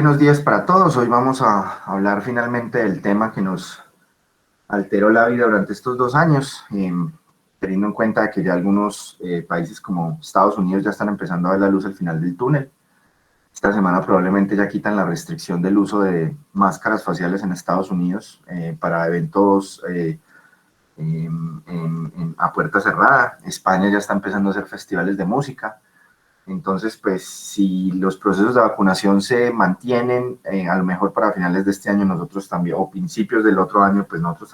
Buenos días para todos. Hoy vamos a hablar finalmente del tema que nos alteró la vida durante estos 2 años, teniendo en cuenta que ya algunos países como Estados Unidos ya están empezando a ver la luz al final del túnel. Esta semana probablemente ya quitan la restricción del uso de máscaras faciales en Estados Unidos para eventos a puerta cerrada. España ya está empezando a hacer festivales de música. Entonces, pues, si los procesos de vacunación se mantienen, a lo mejor para finales de este año nosotros también, o principios del otro año, pues nosotros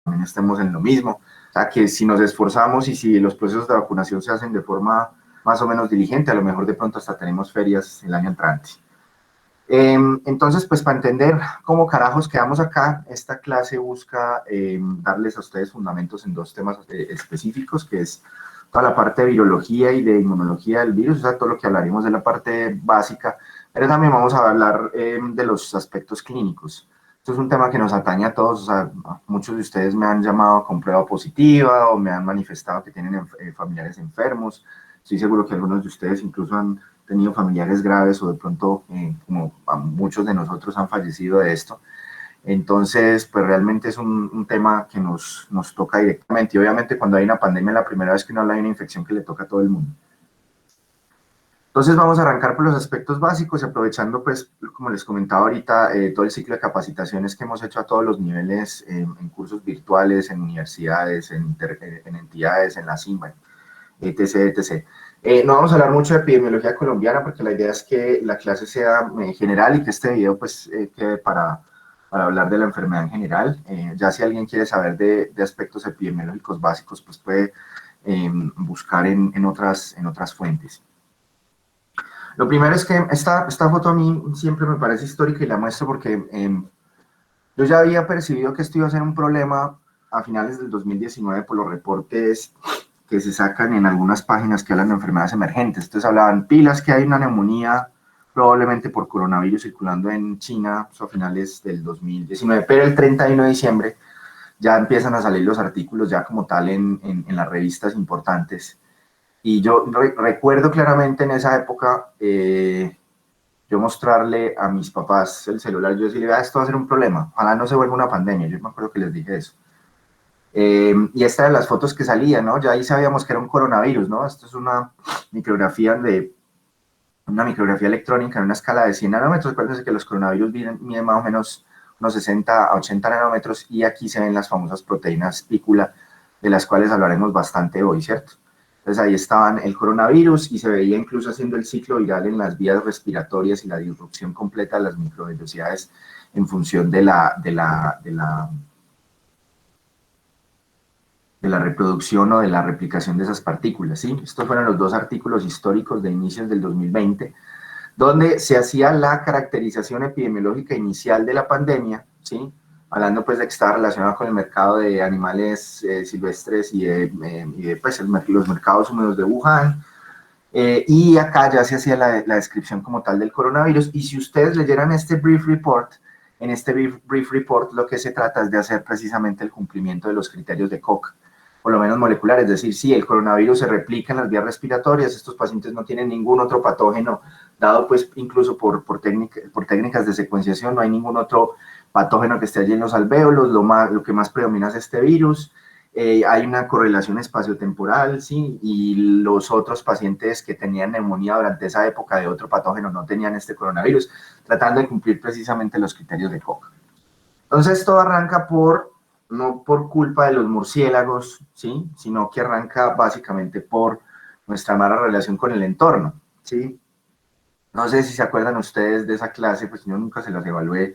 también estemos en lo mismo. O sea, que si nos esforzamos y si los procesos de vacunación se hacen de forma más o menos diligente, a lo mejor de pronto hasta tenemos ferias el año entrante. Entonces, pues para entender cómo carajos quedamos acá, esta clase busca darles a ustedes fundamentos en 2 temas específicos, que es toda la parte de virología y de inmunología del virus, o sea, todo lo que hablaremos de la parte básica, pero también vamos a hablar de los aspectos clínicos. Esto es un tema que nos atañe a todos, o sea, muchos de ustedes me han llamado con prueba positiva o me han manifestado que tienen familiares enfermos. Estoy seguro que algunos de ustedes incluso han tenido familiares graves o de pronto, como muchos de nosotros han fallecido de esto. Entonces, pues realmente es un tema que nos toca directamente. Y obviamente cuando hay una pandemia, la primera vez que uno habla de una infección que le toca a todo el mundo. Entonces vamos a arrancar por los aspectos básicos y aprovechando, pues, como les comentaba ahorita, todo el ciclo de capacitaciones que hemos hecho a todos los niveles, en cursos virtuales, en universidades, en entidades, en la CIMBA, etc., etc. No vamos a hablar mucho de epidemiología colombiana porque la idea es que la clase sea general y que este video pues quede para hablar de la enfermedad en general. Ya si alguien quiere saber de aspectos epidemiológicos básicos, pues puede buscar en otras fuentes. Lo primero es que esta foto a mí siempre me parece histórica y la muestro porque yo ya había percibido que esto iba a ser un problema a finales del 2019 por los reportes que se sacan en algunas páginas que hablan de enfermedades emergentes. Entonces hablaban pilas que hay una neumonía probablemente por coronavirus circulando en China a finales del 2019, pero el 31 de diciembre ya empiezan a salir los artículos ya como tal en las revistas importantes. Y yo recuerdo claramente en esa época yo mostrarle a mis papás el celular, yo decirle, esto va a ser un problema, ojalá no se vuelva una pandemia, yo me acuerdo que les dije eso. Y esta de las fotos que salían, ¿no? Ya ahí sabíamos que era un coronavirus, ¿no? Esto es una micrografía electrónica en una escala de 100 nanómetros. Acuérdense que los coronavirus miden más o menos unos 60 a 80 nanómetros y aquí se ven las famosas proteínas pícula, de las cuales hablaremos bastante hoy, ¿cierto? Entonces ahí estaban el coronavirus y se veía incluso haciendo el ciclo viral en las vías respiratorias y la disrupción completa de las microvelocidades en función de la reproducción o de la replicación de esas partículas, ¿sí? Estos fueron los 2 artículos históricos de inicios del 2020, donde se hacía la caracterización epidemiológica inicial de la pandemia, ¿sí? Hablando pues de que estaba relacionado con el mercado de animales silvestres y de pues, los mercados húmedos de Wuhan, y acá ya se hacía la descripción como tal del coronavirus, y si ustedes leyeran este brief report, en este brief report lo que se trata es de hacer precisamente el cumplimiento de los criterios de Koch, por lo menos moleculares, es decir, si el coronavirus se replica en las vías respiratorias, estos pacientes no tienen ningún otro patógeno, dado pues incluso por técnicas de secuenciación, no hay ningún otro patógeno que esté allí en los alvéolos, lo que más predomina es este virus, hay una correlación espaciotemporal, ¿sí? Y los otros pacientes que tenían neumonía durante esa época de otro patógeno no tenían este coronavirus, tratando de cumplir precisamente los criterios de Koch. Entonces todo arranca no por culpa de los murciélagos, ¿sí? Sino que arranca básicamente por nuestra mala relación con el entorno, ¿sí? No sé si se acuerdan ustedes de esa clase, pues yo nunca se las evalué,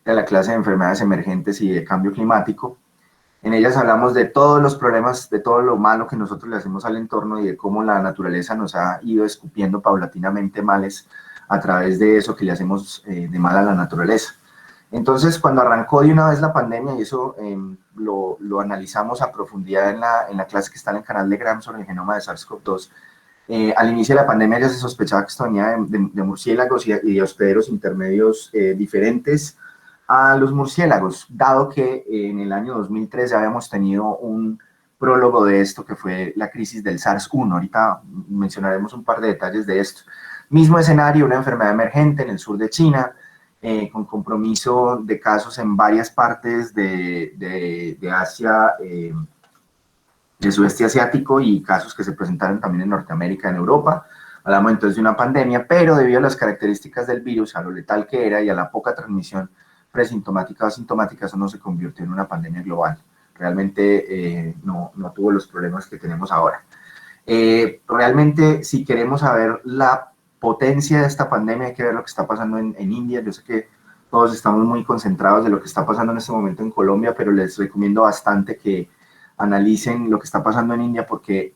de la clase de enfermedades emergentes y de cambio climático. En ellas hablamos de todos los problemas, de todo lo malo que nosotros le hacemos al entorno y de cómo la naturaleza nos ha ido escupiendo paulatinamente males a través de eso que le hacemos de mal a la naturaleza. Entonces, cuando arrancó de una vez la pandemia, y eso lo analizamos a profundidad en la clase que está en el canal de Gram sobre el genoma de SARS-CoV-2, al inicio de la pandemia ya se sospechaba que esto venía de murciélagos y de hospederos intermedios diferentes a los murciélagos, dado que en el año 2003 ya habíamos tenido un prólogo de esto que fue la crisis del SARS-1. Ahorita mencionaremos un par de detalles de esto. Mismo escenario, una enfermedad emergente en el sur de China, con compromiso de casos en varias partes de Asia, del sudeste asiático, y casos que se presentaron también en Norteamérica, en Europa. Hablamos entonces de una pandemia, pero debido a las características del virus, a lo letal que era y a la poca transmisión presintomática o asintomática, eso no se convirtió en una pandemia global. Realmente no tuvo los problemas que tenemos ahora. Realmente, si queremos saber la potencia de esta pandemia, hay que ver lo que está pasando en India. Yo sé que todos estamos muy concentrados de lo que está pasando en este momento en Colombia, pero les recomiendo bastante que analicen lo que está pasando en India, porque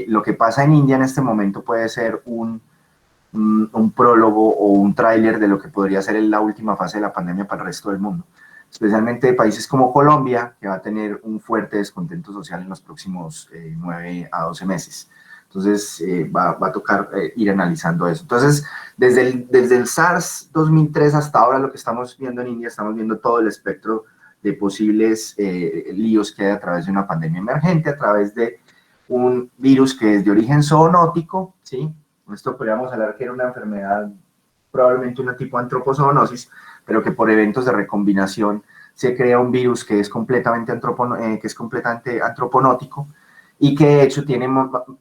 lo que pasa en India en este momento puede ser un prólogo o un tráiler de lo que podría ser la última fase de la pandemia para el resto del mundo, especialmente países como Colombia, que va a tener un fuerte descontento social en los próximos 9 a 12 meses. Entonces, va a tocar ir analizando eso. Entonces, desde el SARS 2003 hasta ahora, lo que estamos viendo en India, estamos viendo todo el espectro de posibles líos que hay a través de una pandemia emergente, a través de un virus que es de origen zoonótico, ¿sí? Esto podríamos hablar que era una enfermedad, probablemente una tipo antropozoonosis, pero que por eventos de recombinación se crea un virus que es completamente, antroponótico, y que de hecho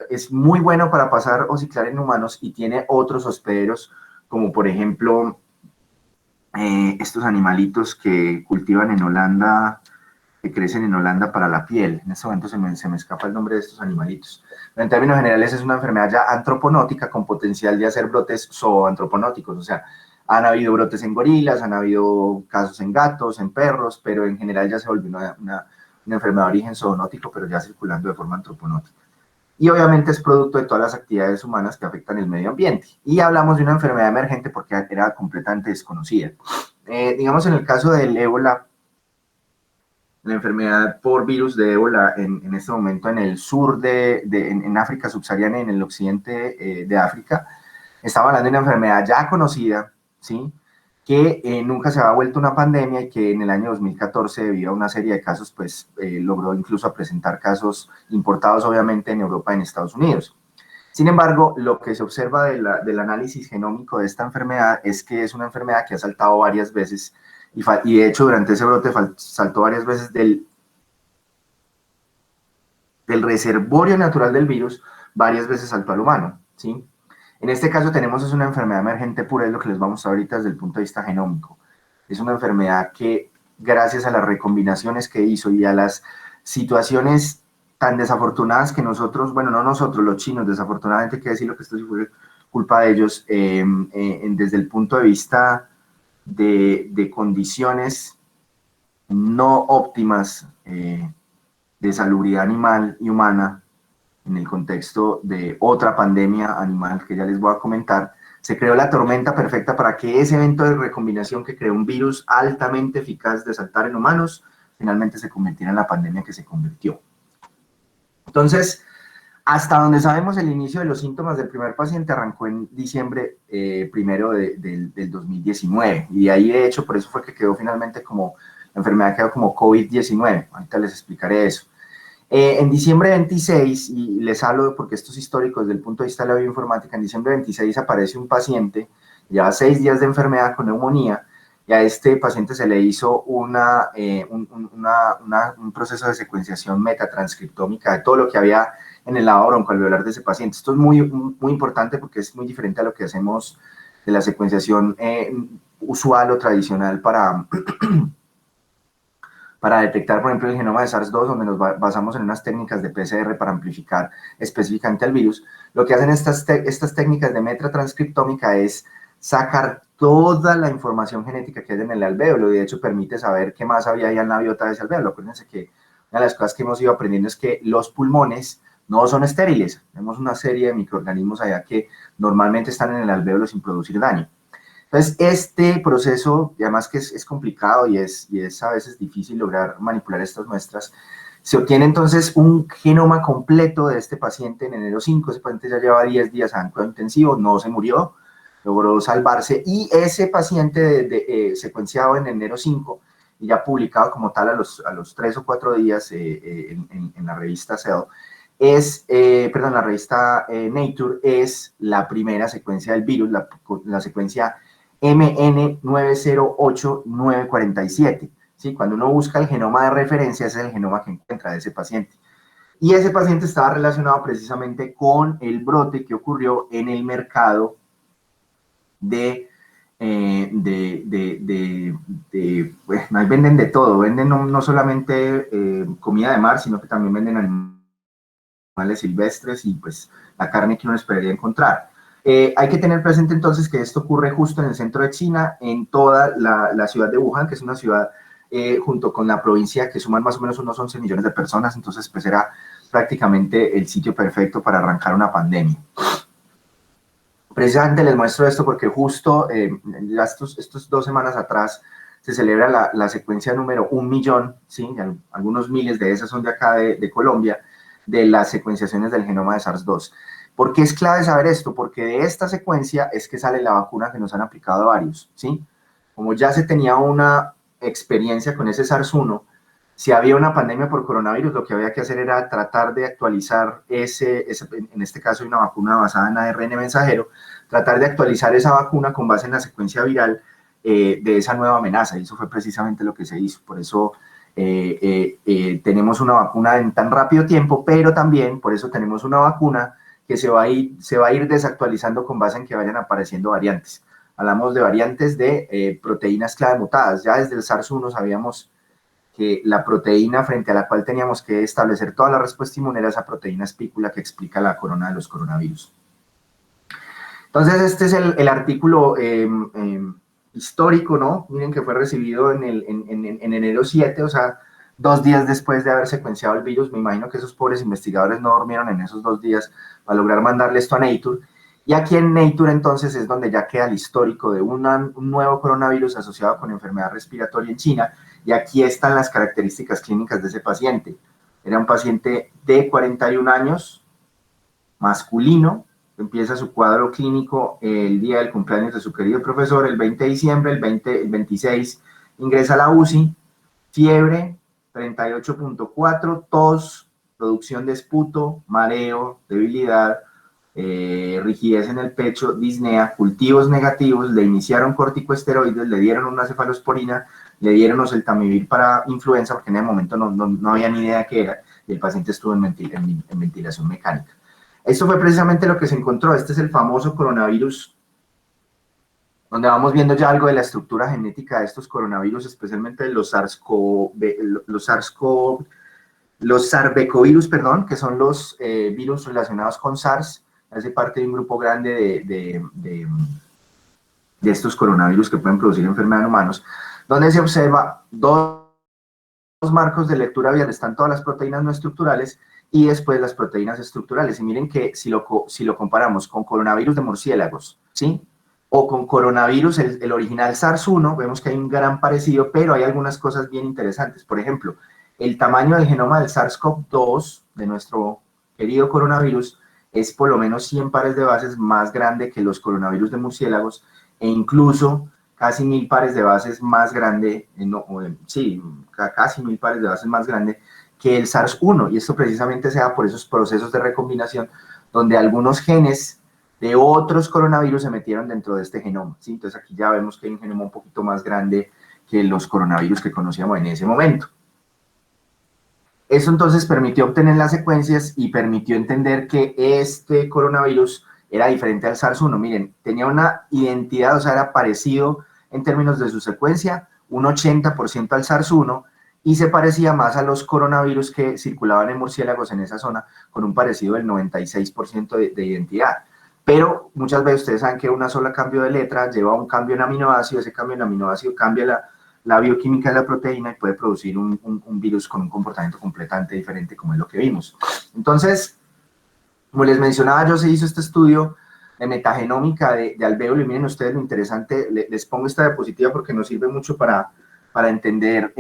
es muy bueno para pasar o ciclar en humanos, y tiene otros hospederos, como por ejemplo estos animalitos que cultivan en Holanda, que crecen en Holanda para la piel. En este momento se me escapa el nombre de estos animalitos. Pero en términos generales es una enfermedad ya antroponótica con potencial de hacer brotes zooantroponóticos. O sea, han habido brotes en gorilas, han habido casos en gatos, en perros, pero en general ya se volvió una enfermedad de origen zoonótico, pero ya circulando de forma antroponótica. Y obviamente es producto de todas las actividades humanas que afectan el medio ambiente. Y hablamos de una enfermedad emergente porque era completamente desconocida. Digamos, en el caso del ébola, la enfermedad por virus de ébola en este momento en el sur en África subsahariana y en el occidente de África, estaba hablando de una enfermedad ya conocida, ¿sí? Que nunca se había vuelto una pandemia, y que en el año 2014, debido a una serie de casos, pues logró incluso presentar casos importados, obviamente, en Europa y en Estados Unidos. Sin embargo, lo que se observa del análisis genómico de esta enfermedad es que es una enfermedad que ha saltado varias veces, y de hecho durante ese brote saltó varias veces del reservorio natural del virus, varias veces saltó al humano, ¿sí? En este caso tenemos es una enfermedad emergente pura, es lo que les vamos a mostrar ahorita desde el punto de vista genómico. Es una enfermedad que, gracias a las recombinaciones que hizo y a las situaciones tan desafortunadas que nosotros, bueno, no nosotros, los chinos, desafortunadamente hay que decirlo que esto sí fue culpa de ellos, desde el punto de vista de condiciones no óptimas de salubridad animal y humana, en el contexto de otra pandemia animal que ya les voy a comentar, se creó la tormenta perfecta para que ese evento de recombinación que creó un virus altamente eficaz de saltar en humanos, finalmente se convirtiera en la pandemia que se convirtió. Entonces, hasta donde sabemos, el inicio de los síntomas del primer paciente arrancó en diciembre primero del 2019, y de ahí, de hecho, por eso fue que quedó finalmente como, la enfermedad quedó como COVID-19, ahorita les explicaré eso. En diciembre 26, y les hablo porque esto es histórico desde el punto de vista de la bioinformática, en diciembre 26 aparece un paciente, lleva 6 días de enfermedad con neumonía, y a este paciente se le hizo un proceso de secuenciación metatranscriptómica de todo lo que había en el lavado broncoalveolar de ese paciente. Esto es muy importante porque es muy diferente a lo que hacemos de la secuenciación usual o tradicional para detectar, por ejemplo, el genoma de SARS-2, donde nos basamos en unas técnicas de PCR para amplificar específicamente al virus. Lo que hacen estas técnicas de metatranscriptómica es sacar toda la información genética que hay en el alvéolo, y de hecho permite saber qué más había ahí en la biota de ese alvéolo. Acuérdense que una de las cosas que hemos ido aprendiendo es que los pulmones no son estériles. Tenemos una serie de microorganismos allá que normalmente están en el alvéolo sin producir daño. Entonces, este proceso, además que es complicado y es a veces difícil lograr manipular estas muestras, se obtiene entonces un genoma completo de este paciente en enero 5. Ese paciente ya lleva 10 días en cuidado intensivo, no se murió, logró salvarse, y ese paciente secuenciado en enero 5 y ya publicado como tal a los 3 o 4 días en la revista Cell, perdón, la revista Nature es la primera secuencia del virus, la secuencia MN908947. ¿Sí? Cuando uno busca el genoma de referencia, ese es el genoma que encuentra de ese paciente. Y ese paciente estaba relacionado precisamente con el brote que ocurrió en el mercado pues, ahí venden de todo, venden no solamente comida de mar, sino que también venden animales silvestres y pues la carne que uno esperaría encontrar. Hay que tener presente entonces que esto ocurre justo en el centro de China, en toda la ciudad de Wuhan, que es una ciudad junto con la provincia que suman más o menos unos 11 millones de personas, entonces pues era prácticamente el sitio perfecto para arrancar una pandemia. Precisamente les muestro esto porque justo estos 2 semanas atrás se celebra la secuencia número 1.000.000, ¿sí? Algunos miles de esas son de acá de Colombia, de las secuenciaciones del genoma de SARS-2. ¿Por qué es clave saber esto? Porque de esta secuencia es que sale la vacuna que nos han aplicado varios, ¿sí? Como ya se tenía una experiencia con ese SARS-1, si había una pandemia por coronavirus, lo que había que hacer era tratar de actualizar en este caso hay una vacuna basada en ARN mensajero, tratar de actualizar esa vacuna con base en la secuencia viral de esa nueva amenaza, y eso fue precisamente lo que se hizo. Por eso tenemos una vacuna en tan rápido tiempo, pero también por eso tenemos una vacuna que se va a ir desactualizando con base en que vayan apareciendo variantes. Hablamos de variantes de proteínas clave mutadas. Ya desde el SARS-1 sabíamos que la proteína frente a la cual teníamos que establecer toda la respuesta inmune era esa proteína espícula que explica la corona de los coronavirus. Entonces, este es el artículo histórico, ¿no? Miren que fue recibido en enero 7, o sea, 2 días después de haber secuenciado el virus. Me imagino que esos pobres investigadores no durmieron en esos 2 días para lograr mandarle esto a Nature. Y aquí en Nature, entonces, es donde ya queda el histórico de un nuevo coronavirus asociado con enfermedad respiratoria en China. Y aquí están las características clínicas de ese paciente. Era un paciente de 41 años, masculino, empieza su cuadro clínico el día del cumpleaños de su querido profesor, el 20 de diciembre, el 26 ingresa a la UCI, fiebre 38.4, tos, producción de esputo, mareo, debilidad, rigidez en el pecho, disnea, cultivos negativos, le iniciaron corticosteroides, le dieron una cefalosporina, le dieron oseltamivir para influenza, porque en ese momento no había ni idea qué era, y el paciente estuvo en ventilación mecánica. Esto fue precisamente lo que se encontró. Este es el famoso coronavirus, donde vamos viendo ya algo de la estructura genética de estos coronavirus, especialmente de los sarbecovirus, perdón, que son los virus relacionados con SARS. Hace parte de un grupo grande de estos coronavirus que pueden producir enfermedad en humanos, donde se observa dos marcos de lectura vial, están todas las proteínas no estructurales y después las proteínas estructurales. Y miren que si lo comparamos con coronavirus de murciélagos, ¿sí? O con coronavirus, el original SARS-1, vemos que hay un gran parecido, pero hay algunas cosas bien interesantes. Por ejemplo, el tamaño del genoma del SARS-CoV-2, de nuestro querido coronavirus, es por lo menos 100 pares de bases más grande que los coronavirus de murciélagos, e incluso casi 1000 pares de bases más grande, casi 1000 pares de bases más grande que el SARS-1, y esto precisamente se da por esos procesos de recombinación donde algunos genes de otros coronavirus se metieron dentro de este genoma, ¿sí? Entonces aquí ya vemos que hay un genoma un poquito más grande que los coronavirus que conocíamos en ese momento. Eso entonces permitió obtener las secuencias y permitió entender que este coronavirus era diferente al SARS-1. Miren, tenía una identidad, o sea, era parecido en términos de su secuencia, un 80% al SARS-1, y se parecía más a los coronavirus que circulaban en murciélagos en esa zona, con un parecido del 96% de identidad. Pero muchas veces ustedes saben que una sola cambio de letra lleva a un cambio en aminoácido, ese cambio en aminoácido cambia la bioquímica de la proteína y puede producir un virus con un comportamiento completamente diferente, como es lo que vimos. Entonces, como les mencionaba, yo se hizo este estudio de metagenómica de alvéolo, y miren ustedes lo interesante, les pongo esta diapositiva porque nos sirve mucho para entender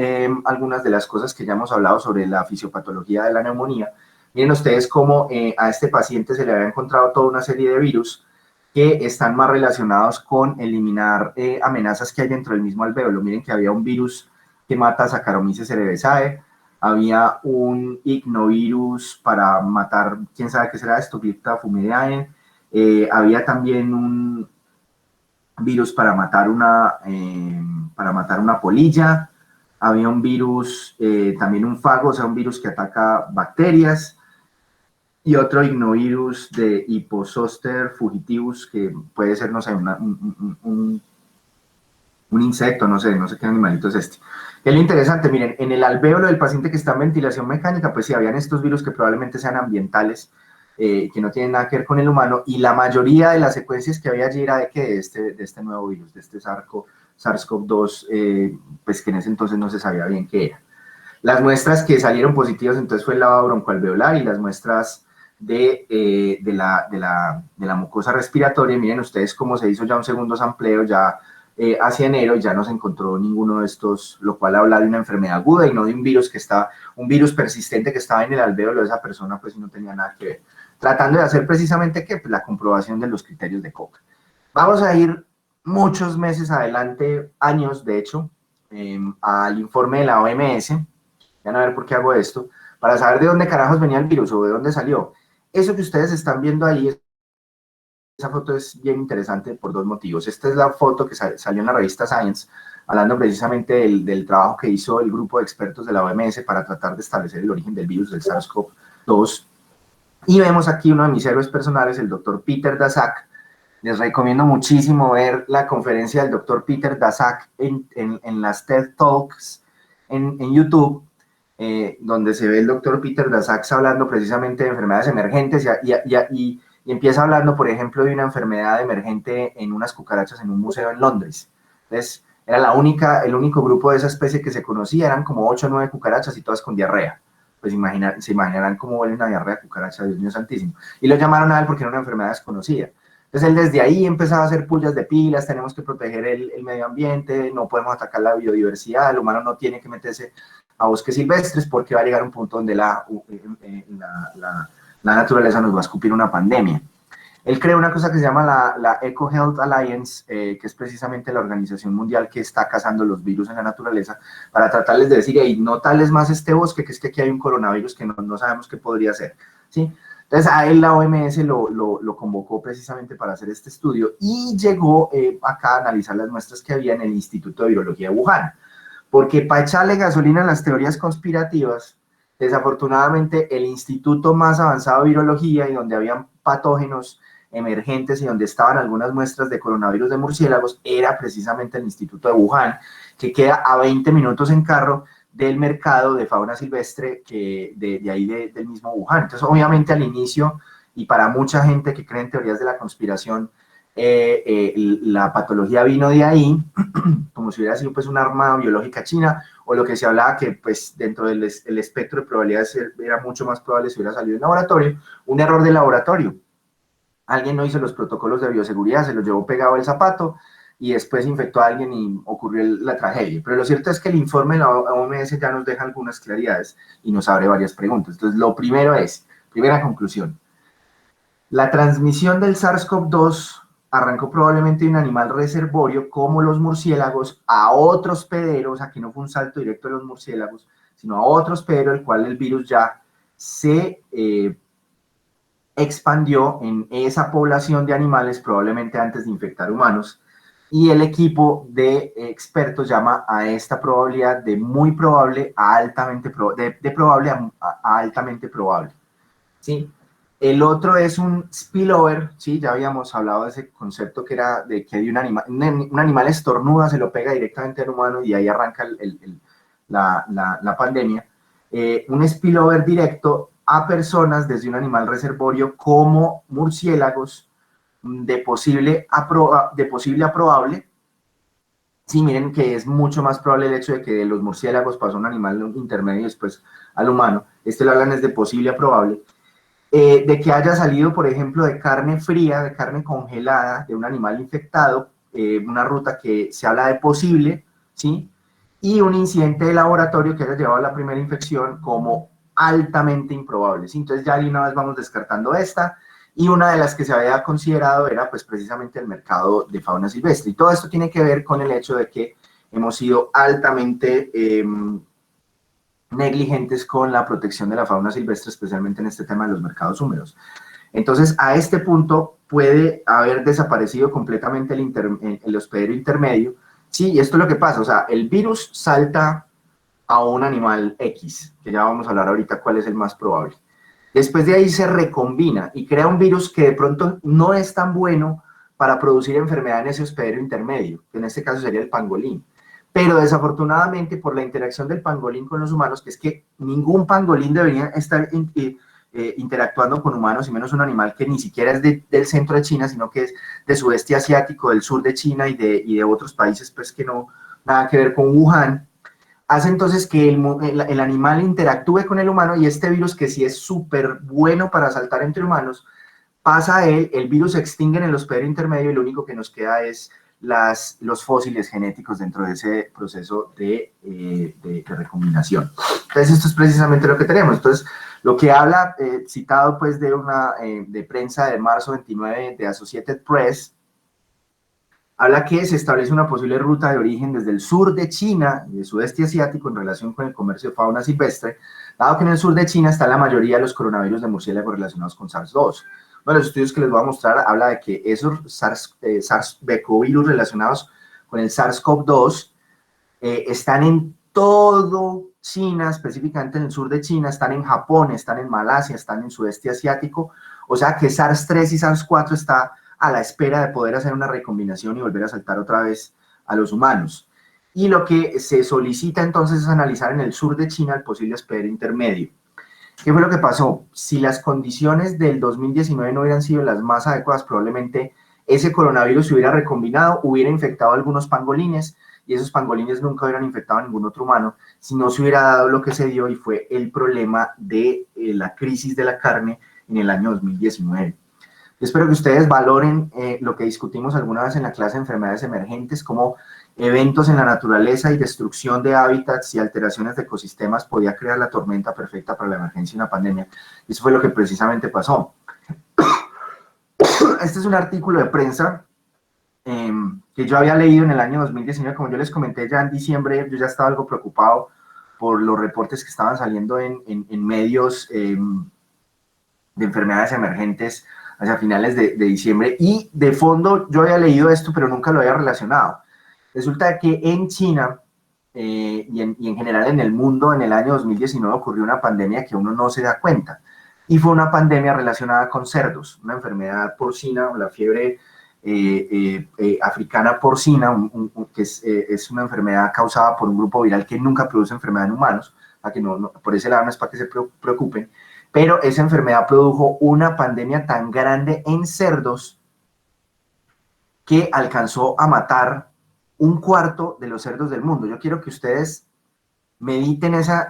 algunas de las cosas que ya hemos hablado sobre la fisiopatología de la neumonía. Miren ustedes cómo a este paciente se le había encontrado toda una serie de virus que están más relacionados con eliminar amenazas que hay dentro del mismo alvéolo. Miren que había un virus que mata a Saccharomyces cerevisiae, había un ignovirus para matar, quién sabe qué será esto, Crypta fumideae, había también un virus para matar una polilla, había un virus, también un fago, o sea, un virus que ataca bacterias, y otro ignovirus de Hipozoster fugitivus, que puede ser, no sé, un insecto, no sé qué animalito es este. Es lo interesante, miren, en el alvéolo del paciente que está en ventilación mecánica, pues sí, habían estos virus que probablemente sean ambientales, que no tienen nada que ver con el humano, y la mayoría de las secuencias que había allí era de que de este nuevo virus, de este SARS-CoV-2, pues que en ese entonces no se sabía bien qué era. Las muestras que salieron positivas entonces fue el lavado broncoalveolar y las muestras de la mucosa respiratoria. Miren ustedes cómo se hizo ya un segundo sampleo ya hacia enero y ya no se encontró ninguno de estos, lo cual habla de una enfermedad aguda y no de un virus un virus persistente que estaba en el alvéolo de esa persona, pues no tenía nada que ver. Tratando de hacer precisamente ¿qué? Pues la comprobación de los criterios de Koch. Vamos a ir muchos meses adelante, años de hecho, al informe de la OMS. Van a ver por qué hago esto, para saber de dónde carajos venía el virus o de dónde salió. Eso que ustedes están viendo ahí, esa foto es bien interesante por dos motivos. Esta es la foto que salió en la revista Science, hablando precisamente del trabajo que hizo el grupo de expertos de la OMS para tratar de establecer el origen del virus del SARS-CoV-2. Y vemos aquí uno de mis héroes personales, el doctor Peter Daszak. Les recomiendo muchísimo ver la conferencia del doctor Peter Daszak en las TED Talks en YouTube, donde se ve el doctor Peter Daszak hablando precisamente de enfermedades emergentes y empieza hablando, por ejemplo, de una enfermedad emergente en unas cucarachas en un museo en Londres. Entonces, era el único grupo de esa especie que se conocía, eran como 8 o 9 cucarachas y todas con diarrea. Pues se imaginarán cómo huele una diarrea de cucaracha, Dios mío santísimo. Y lo llamaron a él porque era una enfermedad desconocida. Entonces él desde ahí empezaba a hacer pullas de pilas, tenemos que proteger el medio ambiente, no podemos atacar la biodiversidad, el humano no tiene que meterse a bosques silvestres porque va a llegar un punto donde la naturaleza nos va a escupir una pandemia. Él creó una cosa que se llama la Eco Health Alliance, que es precisamente la organización mundial que está cazando los virus en la naturaleza, para tratarles de decir, hey, no tales más este bosque, que es que aquí hay un coronavirus que no sabemos qué podría ser, ¿sí? Entonces a él la OMS lo convocó precisamente para hacer este estudio y llegó acá a analizar las muestras que había en el Instituto de Virología de Wuhan, porque para echarle gasolina a las teorías conspirativas, desafortunadamente el instituto más avanzado de virología y donde habían patógenos emergentes y donde estaban algunas muestras de coronavirus de murciélagos era precisamente el Instituto de Wuhan, que queda a 20 minutos en carro del mercado de fauna silvestre de ahí del mismo Wuhan. Entonces, obviamente al inicio, y para mucha gente que cree en teorías de la conspiración, la patología vino de ahí, como si hubiera sido pues un arma biológica china, o lo que se hablaba que pues dentro del espectro de probabilidades era mucho más probable si hubiera salido en laboratorio, un error de laboratorio. Alguien no hizo los protocolos de bioseguridad, se los llevó pegado el zapato y después infectó a alguien y ocurrió la tragedia. Pero lo cierto es que el informe de la OMS ya nos deja algunas claridades y nos abre varias preguntas. Entonces, lo primero es, primera conclusión, la transmisión del SARS-CoV-2 arrancó probablemente de un animal reservorio como los murciélagos a otro hospedero, aquí no fue un salto directo de los murciélagos, sino a otro hospedero, el cual el virus ya se expandió en esa población de animales probablemente antes de infectar humanos, y el equipo de expertos llama a esta probabilidad de muy probable a altamente de probable a altamente probable, ¿sí? El otro es un spillover, ¿sí? Ya habíamos hablado de ese concepto que era de que un animal estornuda, se lo pega directamente al humano y ahí arranca la pandemia. Un spillover directo a personas desde un animal reservorio como murciélagos de posible a probable. Sí, miren que es mucho más probable el hecho de que de los murciélagos pasó un animal intermedio y después al humano. Lo hablan es de posible a probable. De que haya salido, por ejemplo, de carne fría, de carne congelada, de un animal infectado, una ruta que se habla de posible, ¿sí? Y un incidente de laboratorio que haya llevado a la primera infección como altamente improbable, ¿sí? Entonces ya de una vez vamos descartando esta, y una de las que se había considerado era pues precisamente el mercado de fauna silvestre, y todo esto tiene que ver con el hecho de que hemos sido altamente negligentes con la protección de la fauna silvestre, especialmente en este tema de los mercados húmedos. Entonces, a este punto puede haber desaparecido completamente el hospedero intermedio. Sí, y esto es lo que pasa, o sea, el virus salta a un animal X, que ya vamos a hablar ahorita cuál es el más probable. Después de ahí se recombina y crea un virus que de pronto no es tan bueno para producir enfermedad en ese hospedero intermedio, que en este caso sería el pangolín. Pero desafortunadamente por la interacción del pangolín con los humanos, que es que ningún pangolín debería estar interactuando con humanos, y menos un animal que ni siquiera es del centro de China, sino que es de sudeste asiático, del sur de China y de otros países pues que no, nada que ver con Wuhan, hace entonces que el animal interactúe con el humano y este virus, que sí es súper bueno para saltar entre humanos, pasa a él, el virus se extingue en el hospedero intermedio y lo único que nos queda es los fósiles genéticos dentro de ese proceso de recombinación. Entonces, esto es precisamente lo que tenemos. Entonces, lo que habla, citado pues de una de prensa de marzo 29 de Associated Press, habla que se establece una posible ruta de origen desde el sur de China y el sudeste asiático en relación con el comercio de fauna silvestre, dado que en el sur de China está la mayoría de los coronavirus de murciélago relacionados con SARS-2. Uno de los estudios que les voy a mostrar habla de que esos SARS-CoV-virus relacionados con el SARS-CoV-2 están en todo China, específicamente en el sur de China, están en Japón, están en Malasia, están en el sudeste asiático, o sea que SARS-3 y SARS-4 está a la espera de poder hacer una recombinación y volver a saltar otra vez a los humanos. Y lo que se solicita entonces es analizar en el sur de China el posible hospedero intermedio. ¿Qué fue lo que pasó? Si las condiciones del 2019 no hubieran sido las más adecuadas, probablemente ese coronavirus se hubiera recombinado, hubiera infectado a algunos pangolines, y esos pangolines nunca hubieran infectado a ningún otro humano, si no se hubiera dado lo que se dio y fue el problema de la crisis de la carne en el año 2019. Espero que ustedes valoren lo que discutimos alguna vez en la clase de enfermedades emergentes, como eventos en la naturaleza y destrucción de hábitats y alteraciones de ecosistemas podía crear la tormenta perfecta para la emergencia de una pandemia. Y eso fue lo que precisamente pasó. Este es un artículo de prensa que yo había leído en el año 2019, como yo les comenté ya en diciembre, yo ya estaba algo preocupado por los reportes que estaban saliendo en medios de enfermedades emergentes hacia finales de diciembre, y de fondo yo había leído esto, pero nunca lo había relacionado. Resulta que en China y en general en el mundo, en el año 2019 ocurrió una pandemia que uno no se da cuenta, y fue una pandemia relacionada con cerdos, una enfermedad porcina, o la fiebre africana porcina, que es una enfermedad causada por un grupo viral que nunca produce enfermedad en humanos, para que por ese lado no es para que se preocupen, pero esa enfermedad produjo una pandemia tan grande en cerdos que alcanzó a matar un cuarto de los cerdos del mundo. Yo quiero que ustedes mediten esa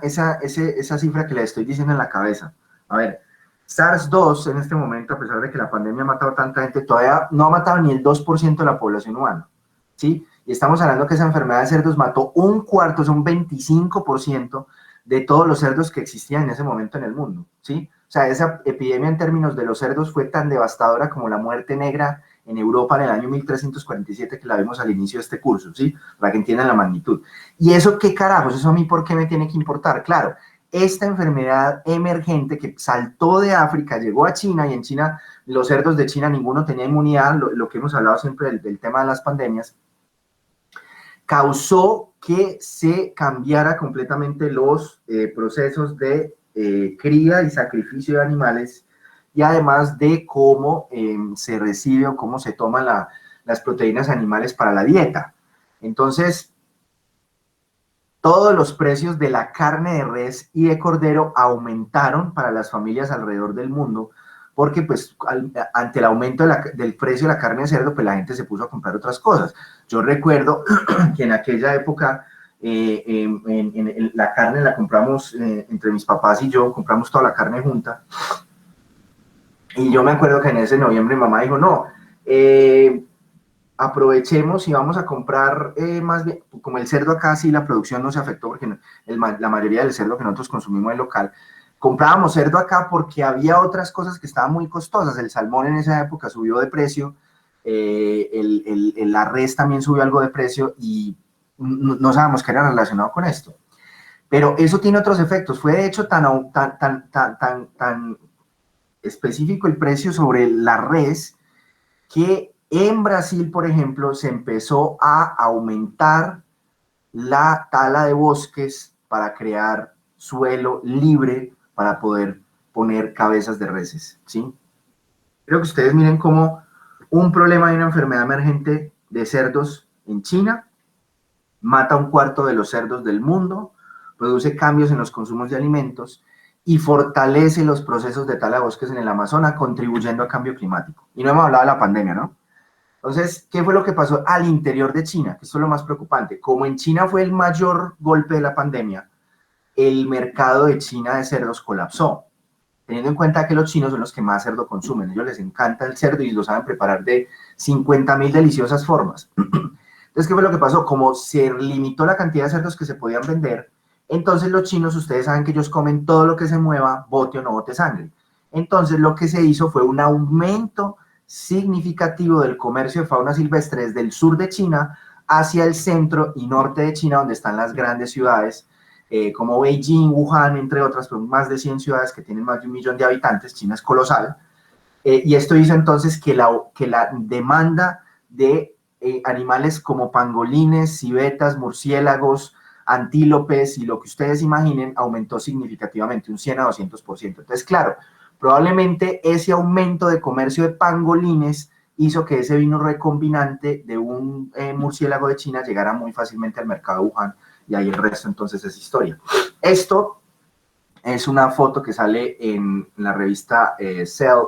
cifra que les estoy diciendo en la cabeza. A ver, SARS-2 en este momento, a pesar de que la pandemia ha matado a tanta gente, todavía no ha matado ni el 2% de la población humana, ¿sí? Y estamos hablando que esa enfermedad de cerdos mató un cuarto, son 25% de todos los cerdos que existían en ese momento en el mundo, ¿sí? O sea, esa epidemia en términos de los cerdos fue tan devastadora como la muerte negra en Europa en el año 1347, que la vimos al inicio de este curso, ¿sí? Para que entiendan la magnitud. ¿Y eso qué carajos? ¿Eso a mí por qué me tiene que importar? Claro, esta enfermedad emergente que saltó de África, llegó a China, y en China, los cerdos de China, ninguno tenía inmunidad, lo que hemos hablado siempre del tema de las pandemias, causó que se cambiara completamente los procesos de cría y sacrificio de animales, y además de cómo se recibe o cómo se toman las proteínas animales para la dieta. Entonces, todos los precios de la carne de res y de cordero aumentaron para las familias alrededor del mundo, porque pues ante el aumento del precio de la carne de cerdo, pues la gente se puso a comprar otras cosas. Yo recuerdo que en aquella época la carne la compramos entre mis papás y yo, compramos toda la carne junta, y yo me acuerdo que en ese noviembre mi mamá dijo, no, aprovechemos y vamos a comprar más bien, como el cerdo acá sí la producción no se afectó porque la mayoría del cerdo que nosotros consumimos es local, comprábamos cerdo acá porque había otras cosas que estaban muy costosas. El salmón en esa época subió de precio, la res también subió algo de precio, y no sabemos qué era relacionado con esto. Pero eso tiene otros efectos. Fue de hecho tan específico el precio sobre la res que en Brasil, por ejemplo, se empezó a aumentar la tala de bosques para crear suelo libre para poder poner cabezas de reses, ¿sí? Creo que ustedes miren cómo un problema de una enfermedad emergente de cerdos en China mata un cuarto de los cerdos del mundo, produce cambios en los consumos de alimentos y fortalece los procesos de tala de bosques en el Amazonas, contribuyendo al cambio climático. Y no hemos hablado de la pandemia, ¿no? Entonces, ¿qué fue lo que pasó al interior de China? Esto es lo más preocupante. Como en China fue el mayor golpe de la pandemia, el mercado de China de cerdos colapsó. Teniendo en cuenta que los chinos son los que más cerdo consumen. A ellos les encanta el cerdo y lo saben preparar de 50.000 deliciosas formas. Entonces, ¿qué fue lo que pasó? Como se limitó la cantidad de cerdos que se podían vender, entonces los chinos, ustedes saben que ellos comen todo lo que se mueva, bote o no bote sangre. Entonces, lo que se hizo fue un aumento significativo del comercio de fauna silvestre desde el sur de China hacia el centro y norte de China, donde están las grandes ciudades, como Beijing, Wuhan, entre otras, pues más de 100 ciudades que tienen más de 1 millón de habitantes. China es colosal. Y esto hizo entonces que la demanda de animales como pangolines, civetas, murciélagos, antílopes y lo que ustedes imaginen aumentó significativamente, un 100 a 200%. Entonces, claro, probablemente ese aumento de comercio de pangolines hizo que ese vino recombinante de un murciélago de China llegara muy fácilmente al mercado de Wuhan, y ahí el resto entonces es historia. Esto es una foto que sale en la revista Cell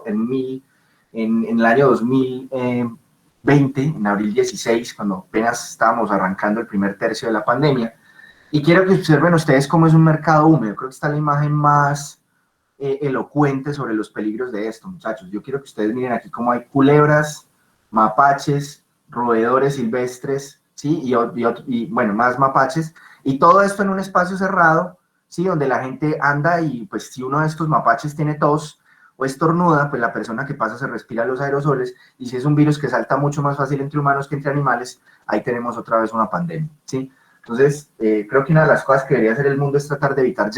en el año 2020, en abril 16, cuando apenas estábamos arrancando el primer tercio de la pandemia. Y quiero que observen ustedes cómo es un mercado húmedo. Creo que está la imagen más elocuente sobre los peligros de esto, muchachos. Yo quiero que ustedes miren aquí cómo hay culebras, mapaches, roedores silvestres, ¿sí? Y bueno, más mapaches. Y todo esto en un espacio cerrado, ¿sí? Donde la gente anda y pues si uno de estos mapaches tiene tos o estornuda, pues la persona que pasa se respira los aerosoles, y si es un virus que salta mucho más fácil entre humanos que entre animales, ahí tenemos otra vez una pandemia, ¿sí? Entonces, creo que una de las cosas que debería hacer el mundo es tratar de evitar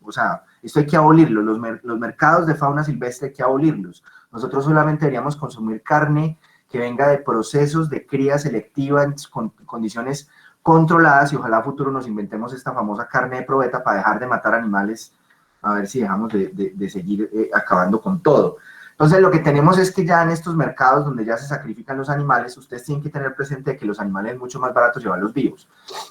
o sea, esto hay que abolirlo, los mercados de fauna silvestre hay que abolirlos. Nosotros solamente deberíamos consumir carne que venga de procesos de cría selectiva en condiciones controladas, y ojalá a futuro nos inventemos esta famosa carne de probeta para dejar de matar animales, a ver si dejamos de seguir acabando con todo. Entonces, lo que tenemos es que ya en estos mercados donde ya se sacrifican los animales, ustedes tienen que tener presente que los animales es mucho más barato llevarlos vivos.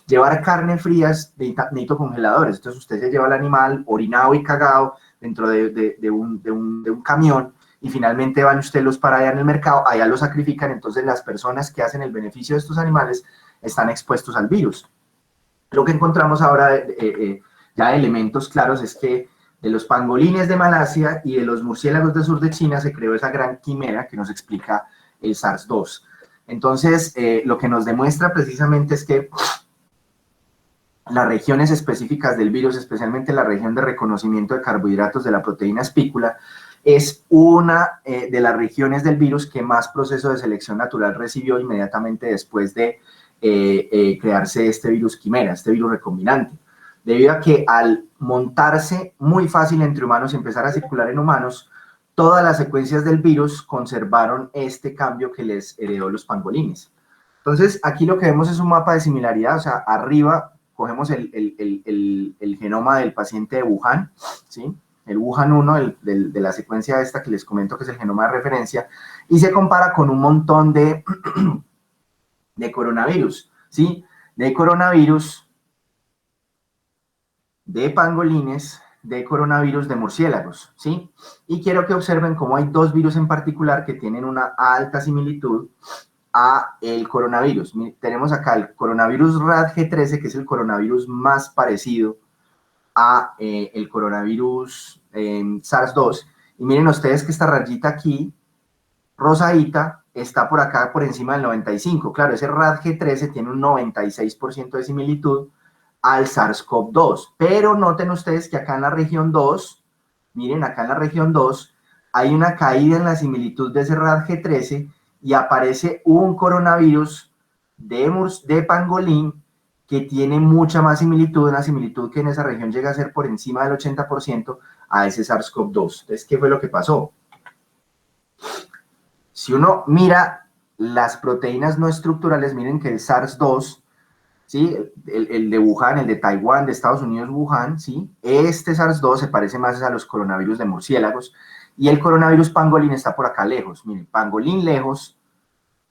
Llevar carne frías necesito congeladores. Entonces, usted se lleva el animal orinado y cagado dentro de un camión, y finalmente van ustedes los para allá en el mercado, allá los sacrifican. Entonces, las personas que hacen el beneficio de estos animales están expuestos al virus. Lo que encontramos ahora ya de elementos claros es que de los pangolines de Malasia y de los murciélagos del sur de China se creó esa gran quimera que nos explica el SARS-2. Entonces, lo que nos demuestra precisamente es que las regiones específicas del virus, especialmente la región de reconocimiento de carbohidratos de la proteína espícula, es una de las regiones del virus que más proceso de selección natural recibió inmediatamente después de crearse este virus quimera, este virus recombinante, debido a que al montarse muy fácil entre humanos y empezar a circular en humanos, todas las secuencias del virus conservaron este cambio que les heredó los pangolines. Entonces, aquí lo que vemos es un mapa de similaridad, o sea, arriba cogemos el genoma del paciente de Wuhan, ¿sí? El Wuhan 1 de la secuencia esta que les comento que es el genoma de referencia, y se compara con un montón de coronavirus, ¿sí? De coronavirus, de pangolines, de coronavirus de murciélagos, ¿sí? Y quiero que observen cómo hay dos virus en particular que tienen una alta similitud a el coronavirus. Tenemos acá el coronavirus RADG13, que es el coronavirus más parecido a el coronavirus SARS-2, y miren ustedes que esta rayita aquí, rosadita, está por acá por encima del 95. Claro, ese RADG13 tiene un 96% de similitud al SARS-CoV-2, pero noten ustedes que acá en la región 2, miren, acá en la región 2, hay una caída en la similitud de ese RADG13 y aparece un coronavirus de pangolín que tiene mucha más similitud, una similitud que en esa región llega a ser por encima del 80% a ese SARS-CoV-2. Entonces, ¿qué fue lo que pasó? Si uno mira las proteínas no estructurales, miren que el SARS-2, ¿sí? El de Wuhan, el de Taiwán, de Estados Unidos, Wuhan, ¿sí? Este SARS-2 se parece más a los coronavirus de murciélagos, y el coronavirus pangolín está por acá lejos. Miren, pangolín lejos,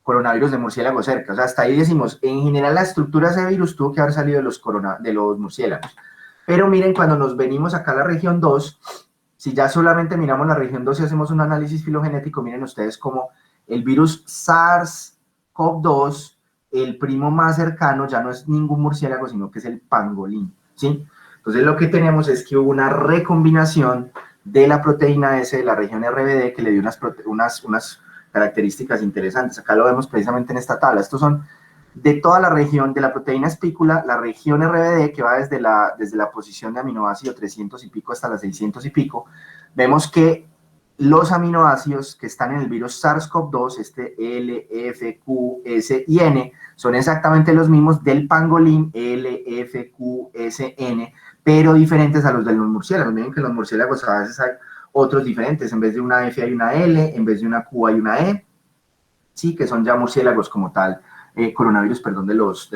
coronavirus de murciélago cerca. O sea, hasta ahí decimos, en general la estructura de ese virus tuvo que haber salido de los murciélagos. Pero miren, cuando nos venimos acá a la región 2, si ya solamente miramos la región 2 y hacemos un análisis filogenético, miren ustedes cómo el virus SARS-CoV-2, el primo más cercano, ya no es ningún murciélago, sino que es el pangolín, ¿sí? Entonces lo que tenemos es que hubo una recombinación de la proteína S de la región RBD que le dio unas características interesantes. Acá lo vemos precisamente en esta tabla. Estos son de toda la región de la proteína espícula, la región RBD, que va desde la posición de aminoácido 300 y pico hasta la 600 y pico. Vemos que los aminoácidos que están en el virus SARS-CoV-2, este L, F, Q, S y N, son exactamente los mismos del pangolín L, F, Q, S, N, pero diferentes a los de los murciélagos. Miren que en los murciélagos a veces hay otros diferentes. En vez de una F hay una L, en vez de una Q hay una E, sí, que son ya murciélagos como tal, coronavirus, perdón, de los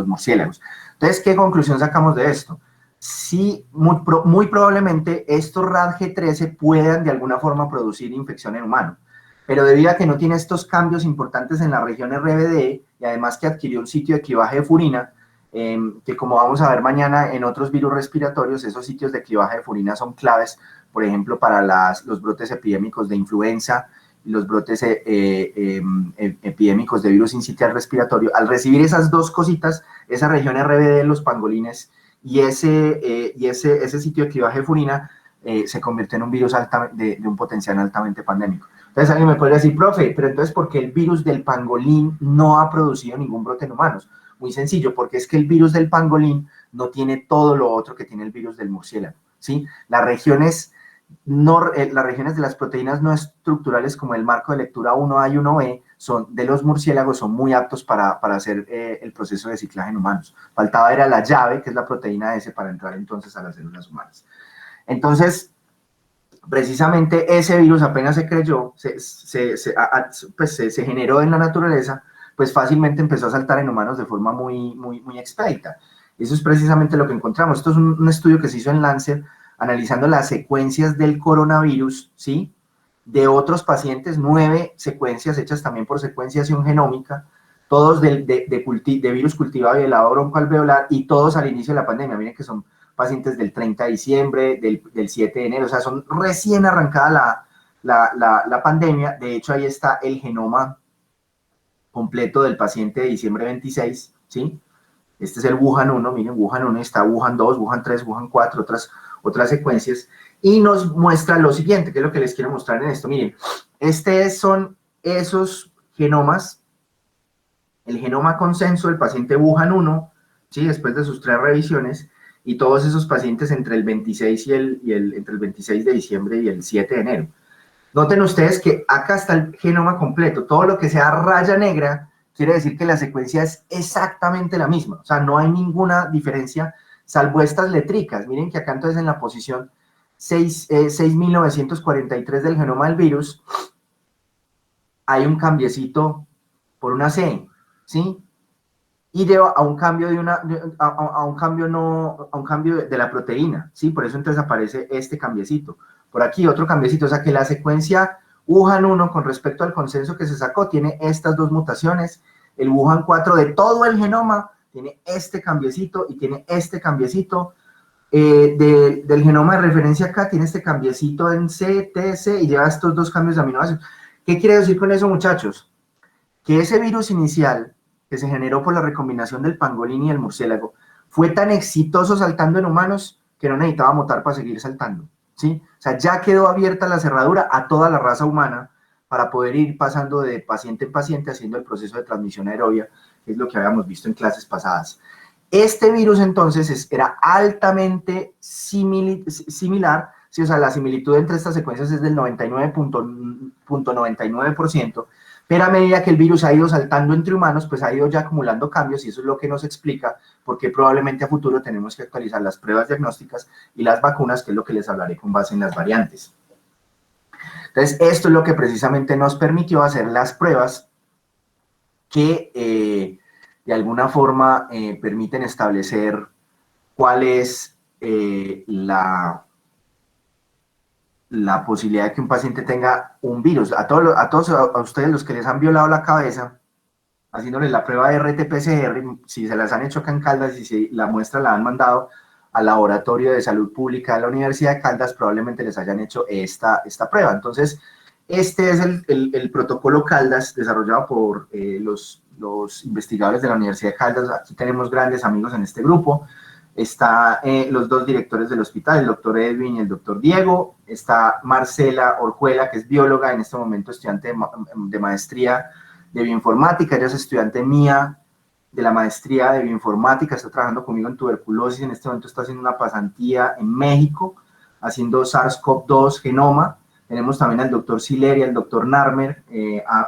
murciélagos. Entonces, ¿qué conclusión sacamos de esto? Sí, muy probablemente estos RADG13 puedan de alguna forma producir infección en humanos, pero debido a que no tiene estos cambios importantes en la región RBD y además que adquirió un sitio de clivaje de furina, que como vamos a ver mañana en otros virus respiratorios, esos sitios de clivaje de furina son claves, por ejemplo, para los brotes epidémicos de influenza y los brotes epidémicos de virus sincitial respiratorio. Al recibir esas dos cositas, esa región RBD de los pangolines y ese sitio de clivaje de furina se convierte en un virus de un potencial altamente pandémico. Entonces alguien me podría decir, profe, pero entonces ¿por qué el virus del pangolín no ha producido ningún brote en humanos? Muy sencillo, porque es que el virus del pangolín no tiene todo lo otro que tiene el virus del murciélago, ¿sí? Las regiones de las proteínas no estructurales como el marco de lectura 1A y 1B son de los murciélagos, son muy aptos para hacer el proceso de ciclaje en humanos. Faltaba era la llave, que es la proteína S, para entrar entonces a las células humanas. Entonces, precisamente ese virus apenas se creyó, se generó en la naturaleza, pues fácilmente empezó a saltar en humanos de forma muy expedita. Eso es precisamente lo que encontramos. Esto es un estudio que se hizo en Lancet, analizando las secuencias del coronavirus, ¿sí? De otros pacientes, 9 secuencias hechas también por secuenciación genómica, todos de virus cultivado y helado broncoalveolar, y todos al inicio de la pandemia. Miren que son pacientes del 30 de diciembre, del 7 de enero, o sea, son recién arrancada la pandemia. De hecho, ahí está el genoma completo del paciente de diciembre 26, ¿sí? Este es el Wuhan 1, miren, Wuhan 1, está Wuhan 2, Wuhan 3, Wuhan 4, otras secuencias, y nos muestra lo siguiente, que es lo que les quiero mostrar en esto. Miren, son esos genomas, el genoma consenso del paciente Wuhan 1, ¿sí? Después de sus 3 revisiones, y todos esos pacientes entre el 26 entre el 26 de diciembre y el 7 de enero. Noten ustedes que acá está el genoma completo. Todo lo que sea raya negra quiere decir que la secuencia es exactamente la misma. O sea, no hay ninguna diferencia, salvo estas letricas. Miren que acá entonces en la posición 6.943 del genoma del virus hay un cambiecito por una C, ¿sí? Y lleva a un cambio a un cambio de la proteína, ¿sí? Por eso entonces aparece este cambiecito. Por aquí otro cambiecito, o sea que la secuencia Wuhan 1 con respecto al consenso que se sacó tiene estas dos mutaciones. El Wuhan 4 de todo el genoma tiene este cambiecito y tiene este cambiecito. Del genoma de referencia acá tiene este cambiecito en C, T, C, y lleva estos dos cambios de aminoácidos. ¿Qué quiere decir con eso, muchachos? Que ese virus inicial que se generó por la recombinación del pangolín y el murciélago fue tan exitoso saltando en humanos que no necesitaba mutar para seguir saltando, ¿sí? O sea, ya quedó abierta la cerradura a toda la raza humana para poder ir pasando de paciente en paciente haciendo el proceso de transmisión aerobia, que es lo que habíamos visto en clases pasadas. Este virus entonces era altamente similar, ¿sí? O sea, la similitud entre estas secuencias es del 99.99%, Pero a medida que el virus ha ido saltando entre humanos, pues ha ido ya acumulando cambios y eso es lo que nos explica por qué probablemente a futuro tenemos que actualizar las pruebas diagnósticas y las vacunas, que es lo que les hablaré con base en las variantes. Entonces, esto es lo que precisamente nos permitió hacer las pruebas que de alguna forma permiten establecer cuál es la posibilidad de que un paciente tenga un virus. A todos a ustedes los que les han violado la cabeza, haciéndoles la prueba de RT-PCR, si se las han hecho acá en Caldas y si la muestra la han mandado al Laboratorio de Salud Pública de la Universidad de Caldas, probablemente les hayan hecho esta prueba. Entonces, este es el protocolo Caldas desarrollado por los investigadores de la Universidad de Caldas. Aquí tenemos grandes amigos en este grupo. Está los dos directores del hospital, el doctor Edwin y el doctor Diego. Está Marcela Orjuela, que es bióloga, en este momento estudiante de maestría de bioinformática. Ella es estudiante mía de la maestría de bioinformática, está trabajando conmigo en tuberculosis, en este momento está haciendo una pasantía en México, haciendo SARS-CoV-2 genoma. Tenemos también al doctor Sileri y al doctor Narmer,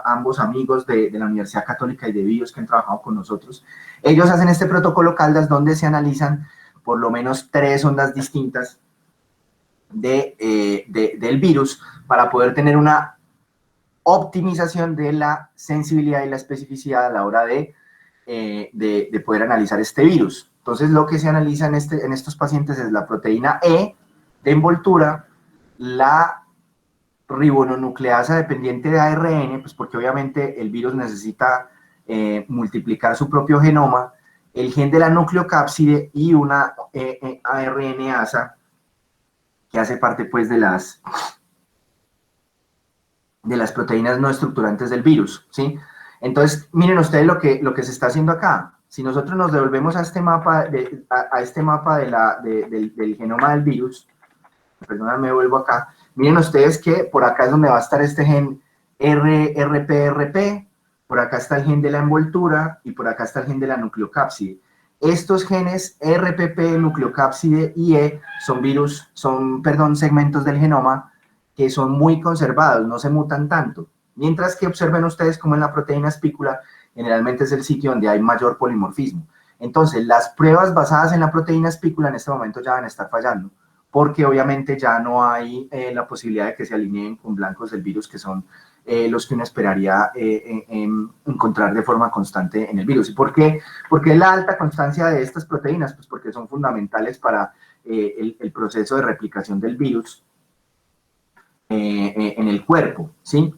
ambos amigos de la Universidad Católica y de BIOS que han trabajado con nosotros. Ellos hacen este protocolo Caldas donde se analizan por lo menos 3 ondas distintas del virus para poder tener una optimización de la sensibilidad y la especificidad a la hora de poder analizar este virus. Entonces, lo que se analiza en estos pacientes es la proteína E de envoltura, la ribonucleasa dependiente de ARN, pues porque obviamente el virus necesita multiplicar su propio genoma, el gen de la nucleocápside y una ARNasa que hace parte pues de las proteínas no estructurantes del virus, ¿sí? Entonces, miren ustedes lo que se está haciendo acá. Si nosotros nos devolvemos a este mapa, del genoma del virus, perdón, me vuelvo acá, miren ustedes que por acá es donde va a estar este gen RPRP, por acá está el gen de la envoltura y por acá está el gen de la nucleocápside. Estos genes RPP, nucleocápside y E son segmentos del genoma que son muy conservados, no se mutan tanto. Mientras que observen ustedes como en la proteína espícula, generalmente es el sitio donde hay mayor polimorfismo. Entonces, las pruebas basadas en la proteína espícula en este momento ya van a estar fallando, porque obviamente ya no hay la posibilidad de que se alineen con blancos del virus, que son los que uno esperaría encontrar de forma constante en el virus. ¿Y por qué? Porque la alta constancia de estas proteínas, pues porque son fundamentales para el proceso de replicación del virus en el cuerpo, ¿sí?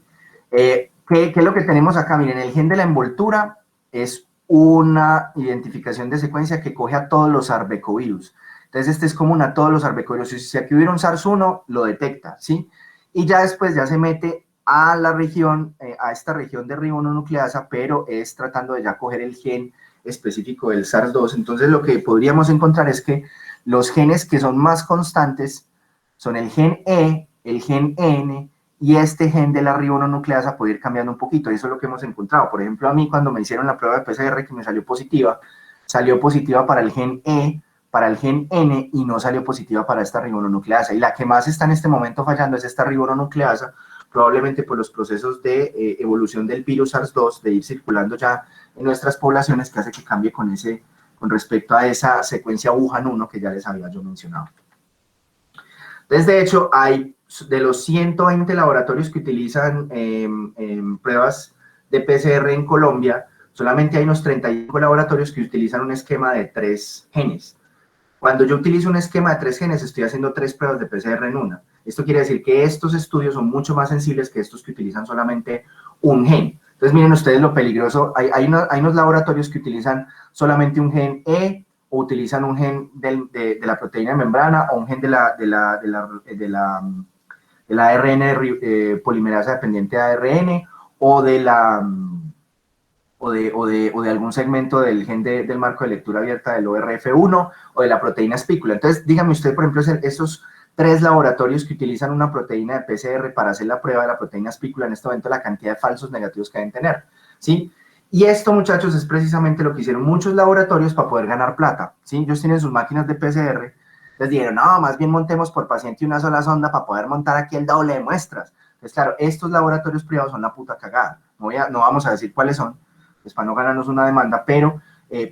¿Qué es lo que tenemos acá? Miren, el gen de la envoltura es una identificación de secuencia que coge a todos los arbecovirus. Entonces, este es común a todos los arbecovirus. Si aquí hubiera un SARS-1, lo detecta, ¿sí? Y ya después ya se mete a la región, a esta región de ribonucleasa, pero es tratando de ya coger el gen específico del SARS-2. Entonces, lo que podríamos encontrar es que los genes que son más constantes son el gen E, el gen N, y este gen de la ribonucleasa puede ir cambiando un poquito, y eso es lo que hemos encontrado. Por ejemplo, a mí cuando me hicieron la prueba de PCR que me salió positiva para el gen E, para el gen N, y no salió positiva para esta ribonucleasa. Y la que más está en este momento fallando es esta ribonucleasa, probablemente por los procesos de evolución del virus SARS-2, de ir circulando ya en nuestras poblaciones, que hace que cambie con respecto a esa secuencia Wuhan 1 que ya les había yo mencionado. Entonces, de hecho, hay de los 120 laboratorios que utilizan pruebas de PCR en Colombia, solamente hay unos 35 laboratorios que utilizan un esquema de 3 genes. Cuando yo utilizo un esquema de 3 genes, estoy haciendo 3 pruebas de PCR en una. Esto quiere decir que estos estudios son mucho más sensibles que estos que utilizan solamente un gen. Entonces, miren ustedes lo peligroso. Hay unos laboratorios que utilizan solamente un gen E, o utilizan un gen de la proteína de membrana, o un gen de la ARN polimerasa dependiente de ARN, o de algún segmento del gen del marco de lectura abierta del ORF1 o de la proteína espícula. Entonces, dígame usted, por ejemplo, esos 3 laboratorios que utilizan una proteína de PCR para hacer la prueba de la proteína espícula, en este momento la cantidad de falsos negativos que deben tener, ¿sí? Y esto, muchachos, es precisamente lo que hicieron muchos laboratorios para poder ganar plata, ¿sí? Ellos tienen sus máquinas de PCR, les dijeron, no, más bien montemos por paciente una sola sonda para poder montar aquí el doble de muestras. Entonces, claro, estos laboratorios privados son la puta cagada, no vamos a decir cuáles son, pues para no ganarnos una demanda, pero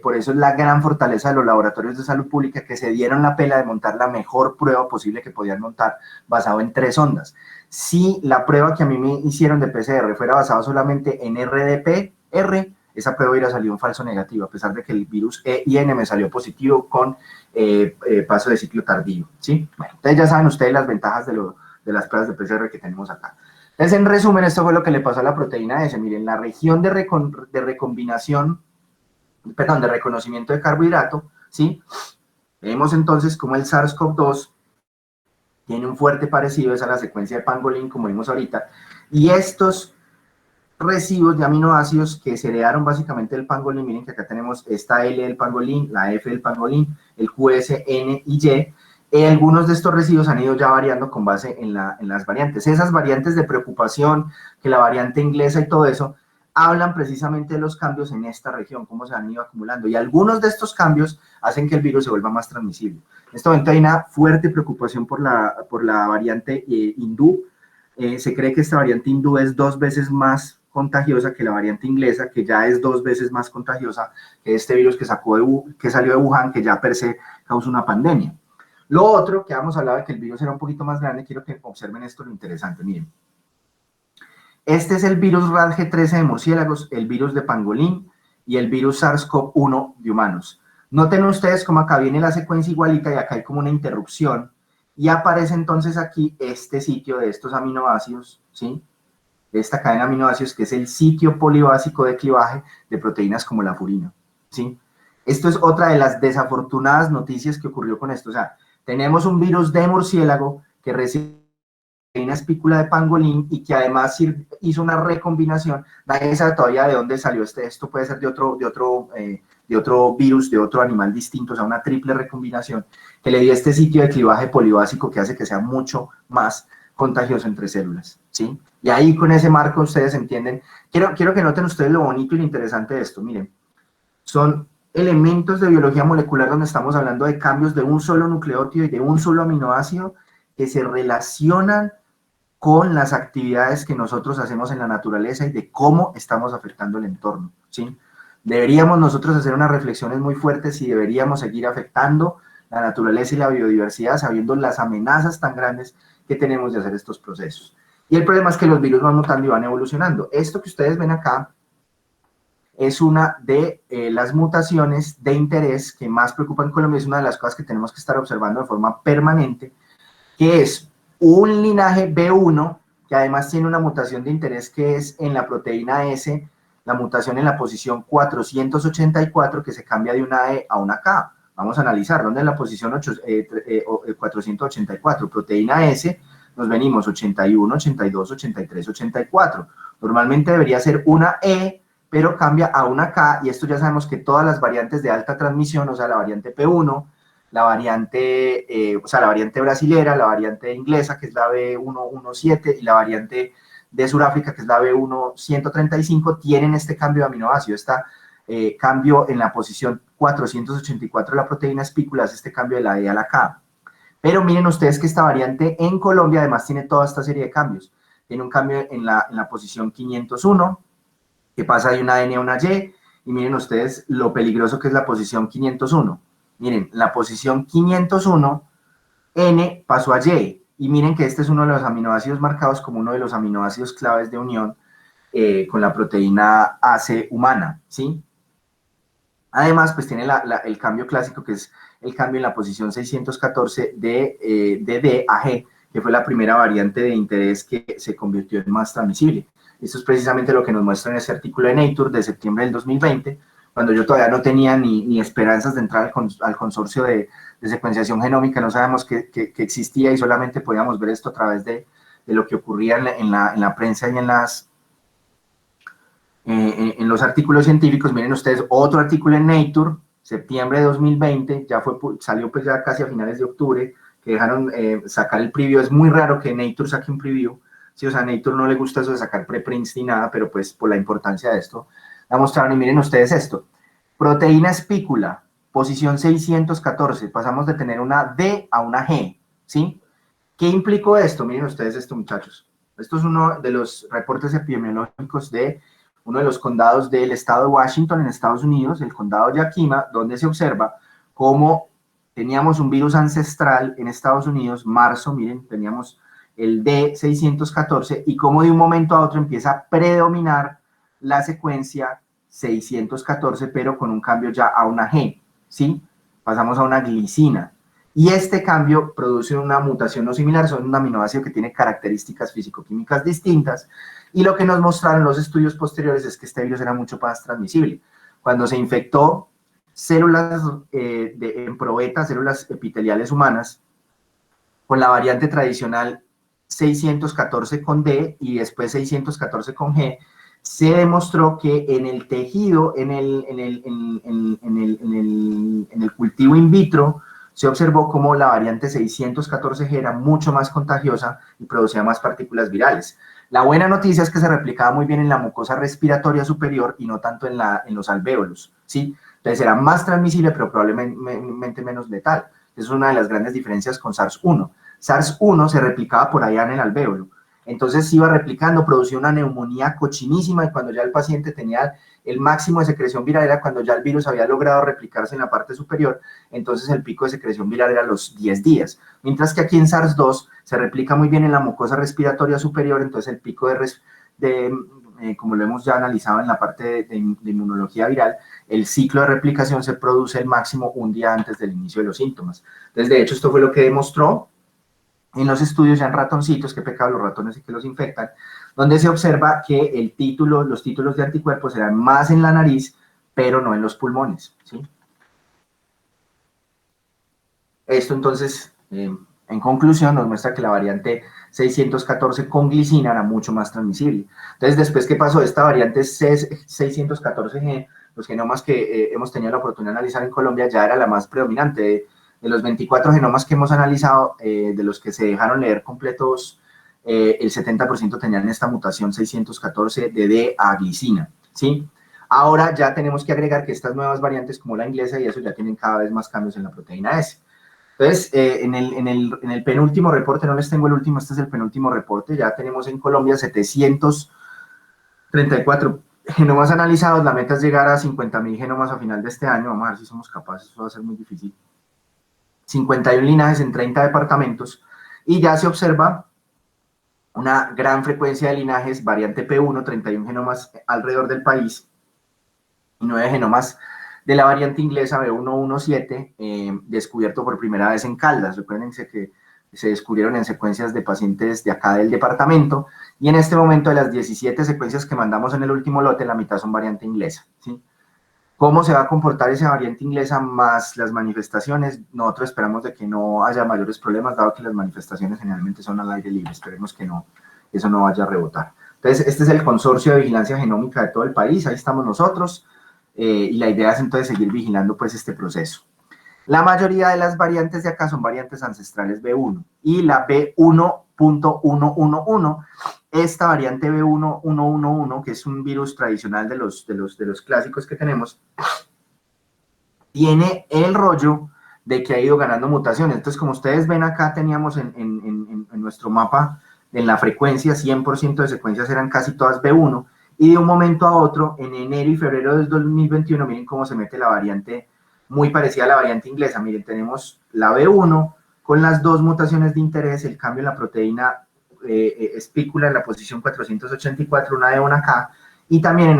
por eso es la gran fortaleza de los laboratorios de salud pública, que se dieron la pela de montar la mejor prueba posible que podían montar, basado en 3 ondas. Si la prueba que a mí me hicieron de PCR fuera basada solamente en RDPR, esa prueba hubiera salido un falso negativo, a pesar de que el virus E y N me salió positivo con paso de ciclo tardío, ¿sí? Bueno, entonces ya saben ustedes las ventajas de las pruebas de PCR que tenemos acá. Entonces, en resumen, esto fue lo que le pasó a la proteína S. Miren, la región de recombinación, perdón, de reconocimiento de carbohidrato, ¿sí? Vemos entonces cómo el SARS-CoV-2 tiene un fuerte parecido, es a la secuencia de pangolín, como vimos ahorita, y estos residuos de aminoácidos que se heredaron básicamente del pangolín, miren que acá tenemos esta L del pangolín, la F del pangolín, el QS, N y Y, algunos de estos residuos han ido ya variando con base en las variantes. Esas variantes de preocupación, que la variante inglesa y todo eso, hablan precisamente de los cambios en esta región, cómo se han ido acumulando, y algunos de estos cambios hacen que el virus se vuelva más transmisible. En este momento hay una fuerte preocupación por la variante hindú. Se cree que esta variante hindú es 2 veces más contagiosa que la variante inglesa, que ya es 2 veces más contagiosa que este virus que salió de Wuhan, que ya per se causa una pandemia. Lo otro, que habíamos hablado de que el virus era un poquito más grande, quiero que observen esto, lo interesante, miren. Este es el virus RADG13 de murciélagos, el virus de pangolín y el virus SARS-CoV-1 de humanos. Noten ustedes cómo acá viene la secuencia igualita y acá hay como una interrupción, y aparece entonces aquí este sitio de estos aminoácidos, ¿sí? Esta cadena de aminoácidos, que es el sitio polibásico de clivaje de proteínas como la furina, ¿sí? Esto es otra de las desafortunadas noticias que ocurrió con esto. O sea, tenemos un virus de murciélago que recibe una espícula de pangolín y que además hizo una recombinación. Nadie sabe todavía de dónde salió esto puede ser de otro virus, de otro animal distinto, o sea, una triple recombinación que le dio este sitio de clivaje polibásico que hace que sea mucho más contagioso entre células, ¿sí? Y ahí con ese marco ustedes entienden. Quiero que noten ustedes lo bonito y lo interesante de esto. Miren, son elementos de biología molecular donde estamos hablando de cambios de un solo nucleótido y de un solo aminoácido que se relacionan con las actividades que nosotros hacemos en la naturaleza y de cómo estamos afectando el entorno, ¿sí? Deberíamos nosotros hacer unas reflexiones muy fuertes y deberíamos seguir afectando la naturaleza y la biodiversidad sabiendo las amenazas tan grandes que tenemos de hacer estos procesos. Y el problema es que los virus van mutando y van evolucionando. Esto que ustedes ven acá es una de las mutaciones de interés que más preocupan en Colombia, es una de las cosas que tenemos que estar observando de forma permanente, que es un linaje B1, que además tiene una mutación de interés que es en la proteína S, la mutación en la posición 484, que se cambia de una E a una K. Vamos a analizar dónde en la posición 484, proteína S, nos venimos 81, 82, 83, 84. Normalmente debería ser una E, pero cambia a una K, y esto ya sabemos que todas las variantes de alta transmisión, o sea, la variante P1, la variante, la variante brasilera, la variante inglesa, que es la B117, y la variante de Sudáfrica, que es la B1135, tienen este cambio de aminoácido, cambio en la posición 484 de la proteína espícula, es este cambio de la E a la K. Pero miren ustedes que esta variante en Colombia además tiene toda esta serie de cambios. Tiene un cambio en la posición 501, que pasa de una N a una Y, y miren ustedes lo peligroso que es la posición 501. Miren, la posición 501, N pasó a Y, y miren que este es uno de los aminoácidos marcados como uno de los aminoácidos claves de unión con la proteína AC humana, ¿sí? Además, pues tiene el cambio clásico, que es el cambio en la posición 614 de D a G, que fue la primera variante de interés que se convirtió en más transmisible. Esto es precisamente lo que nos muestra en ese artículo de Nature de septiembre del 2020, cuando yo todavía no tenía ni esperanzas de entrar al consorcio de secuenciación genómica, no sabíamos que existía y solamente podíamos ver esto a través de lo que ocurría en la prensa y en los artículos científicos. Miren ustedes, otro artículo en Nature, septiembre de 2020, salió pues ya casi a finales de octubre, que dejaron sacar el preview. Es muy raro que Nature saque un preview, sí, o sea, a Nature no le gusta eso de sacar preprints ni nada, pero pues por la importancia de esto, la mostraron. Y miren ustedes esto, proteína espícula, posición 614, pasamos de tener una D a una G, ¿sí? ¿Qué implicó esto? Miren ustedes esto, muchachos. Esto es uno de los reportes epidemiológicos de uno de los condados del estado de Washington en Estados Unidos, el condado Yakima, donde se observa cómo teníamos un virus ancestral en Estados Unidos, marzo, miren, teníamos el D614, y cómo de un momento a otro empieza a predominar la secuencia 614, pero con un cambio ya a una G, ¿sí? Pasamos a una glicina. Y este cambio produce una mutación no similar, son un aminoácido que tiene características físico-químicas distintas, y lo que nos mostraron los estudios posteriores es que este virus era mucho más transmisible. Cuando se infectó células en probeta, células epiteliales humanas, con la variante tradicional 614 con D y después 614 con G, se demostró que en el tejido, en el cultivo in vitro, se observó cómo la variante 614G era mucho más contagiosa y producía más partículas virales. La buena noticia es que se replicaba muy bien en la mucosa respiratoria superior y no tanto en los alvéolos, ¿sí? Entonces era más transmisible, pero probablemente menos letal. Esa es una de las grandes diferencias con SARS-1. SARS-1 se replicaba por allá en el alvéolo. Entonces se iba replicando, producía una neumonía cochinísima, y cuando ya el paciente tenía el máximo de secreción viral era cuando ya el virus había logrado replicarse en la parte superior, entonces el pico de secreción viral era a los 10 días. Mientras que aquí en SARS-2 se replica muy bien en la mucosa respiratoria superior, entonces el pico como lo hemos ya analizado en la parte de inmunología viral, el ciclo de replicación se produce el máximo un día antes del inicio de los síntomas. Entonces, de hecho, esto fue lo que demostró en los estudios ya en ratoncitos, qué pecado los ratones y que los infectan, donde se observa que los títulos de anticuerpos eran más en la nariz, pero no en los pulmones, ¿sí? Esto entonces, en conclusión, nos muestra que la variante 614 con glicina era mucho más transmisible. Entonces, después que pasó esta variante 614G, los genomas que hemos tenido la oportunidad de analizar en Colombia ya era la más predominante. De los 24 genomas que hemos analizado, de los que se dejaron leer completos, el 70% tenían esta mutación 614 de D a glicina, ¿sí? Ahora ya tenemos que agregar que estas nuevas variantes, como la inglesa y eso, ya tienen cada vez más cambios en la proteína S. Entonces, en el penúltimo reporte, no les tengo el último, este es el penúltimo reporte, ya tenemos en Colombia 734 genomas analizados, la meta es llegar a 50.000 genomas a final de este año, vamos a ver si somos capaces, eso va a ser muy difícil. 51 linajes en 30 departamentos, y ya se observa una gran frecuencia de linajes, variante P1, 31 genomas alrededor del país, y 9 genomas de la variante inglesa B117, descubierto por primera vez en Caldas. Recuérdense que se descubrieron en secuencias de pacientes de acá del departamento, y en este momento de las 17 secuencias que mandamos en el último lote, la mitad son variante inglesa, ¿sí? ¿Cómo se va a comportar esa variante inglesa más las manifestaciones? Nosotros esperamos de que no haya mayores problemas, dado que las manifestaciones generalmente son al aire libre. Esperemos que no, eso no vaya a rebotar. Entonces, este es el consorcio de vigilancia genómica de todo el país, ahí estamos nosotros, y la idea es entonces seguir vigilando pues este proceso. La mayoría de las variantes de acá son variantes ancestrales B1, y la B1.111, esta variante B1111, que es un virus tradicional de los clásicos que tenemos, tiene el rollo de que ha ido ganando mutaciones. Entonces, como ustedes ven acá, teníamos en nuestro mapa, en la frecuencia, 100% de secuencias eran casi todas B1, y de un momento a otro, en enero y febrero del 2021, miren cómo se mete la variante muy parecida a la variante inglesa. Miren, tenemos la B1 con las dos mutaciones de interés, el cambio en la proteína espícula en la posición 484, una D, una K, y también en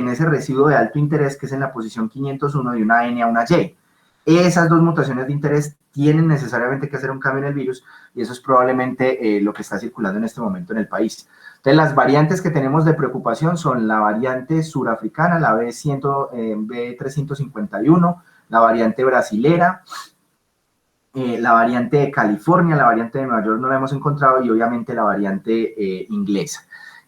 ese residuo de alto interés que es en la posición 501 de una N a una Y. Esas dos mutaciones de interés tienen necesariamente que hacer un cambio en el virus, y eso es probablemente lo que está circulando en este momento en el país. Entonces, las variantes que tenemos de preocupación son la variante surafricana, la B351, la variante brasilera, la variante de California, la variante de Nueva York no la hemos encontrado, y obviamente la variante inglesa.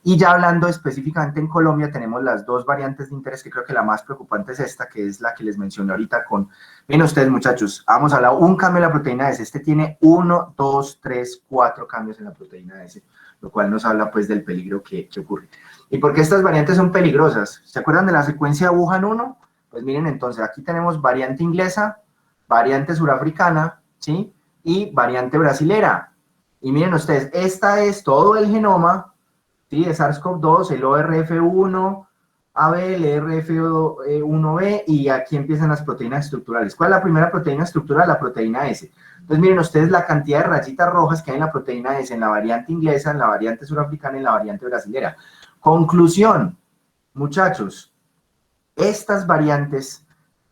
Y ya hablando específicamente en Colombia, tenemos las dos variantes de interés, que creo que la más preocupante es esta, que es la que les mencioné ahorita con... Miren ustedes, muchachos, vamos a hablar un cambio en la proteína S. Este tiene 1, 2, 3, 4 cambios en la proteína S, lo cual nos habla pues del peligro que ocurre. ¿Y por qué estas variantes son peligrosas? ¿Se acuerdan de la secuencia de Wuhan 1? Pues miren, entonces aquí tenemos variante inglesa, variante surafricana, ¿sí? Y variante brasilera. Y miren ustedes, esta es todo el genoma, ¿sí? De SARS-CoV-2, el ORF1, ABLRF1B, y aquí empiezan las proteínas estructurales. ¿Cuál es la primera proteína estructural? La proteína S. Entonces, miren ustedes la cantidad de rayitas rojas que hay en la proteína S, en la variante inglesa, en la variante surafricana y en la variante brasilera. Conclusión, muchachos, estas variantes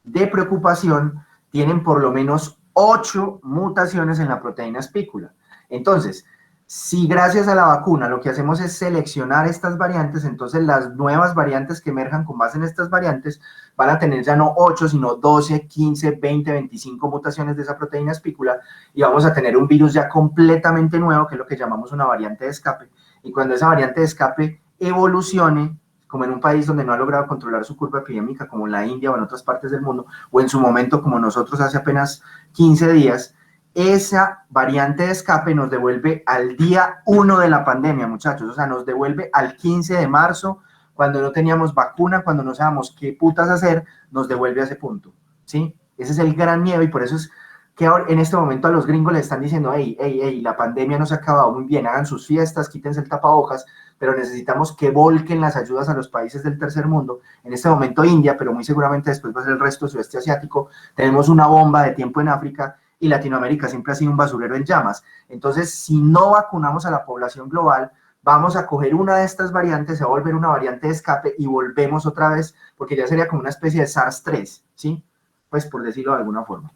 de preocupación tienen por lo menos 8 mutaciones en la proteína espícula. Entonces, si gracias a la vacuna lo que hacemos es seleccionar estas variantes, entonces las nuevas variantes que emerjan con base en estas variantes van a tener ya no 8, sino 12, 15, 20, 25 mutaciones de esa proteína espícula, y vamos a tener un virus ya completamente nuevo, que es lo que llamamos una variante de escape. Y cuando esa variante de escape evolucione, como en un país donde no ha logrado controlar su curva epidémica, como en la India o en otras partes del mundo, o en su momento como nosotros hace apenas 15 días, esa variante de escape nos devuelve al día 1 de la pandemia, muchachos. O sea, nos devuelve al 15 de marzo, cuando no teníamos vacuna, cuando no sabíamos qué putas hacer, nos devuelve a ese punto, ¿sí? Ese es el gran miedo, y por eso es que ahora, en este momento, a los gringos les están diciendo, hey, la pandemia no se ha acabado, muy bien, hagan sus fiestas, quítense el tapabocas, pero necesitamos que volquen las ayudas a los países del tercer mundo. En este momento India, pero muy seguramente después va a ser el resto del sudeste asiático. Tenemos una bomba de tiempo en África, y Latinoamérica siempre ha sido un basurero en llamas. Entonces, si no vacunamos a la población global, vamos a coger una de estas variantes, se va a volver una variante de escape y volvemos otra vez, porque ya sería como una especie de SARS-3, ¿sí? Pues por decirlo de alguna forma.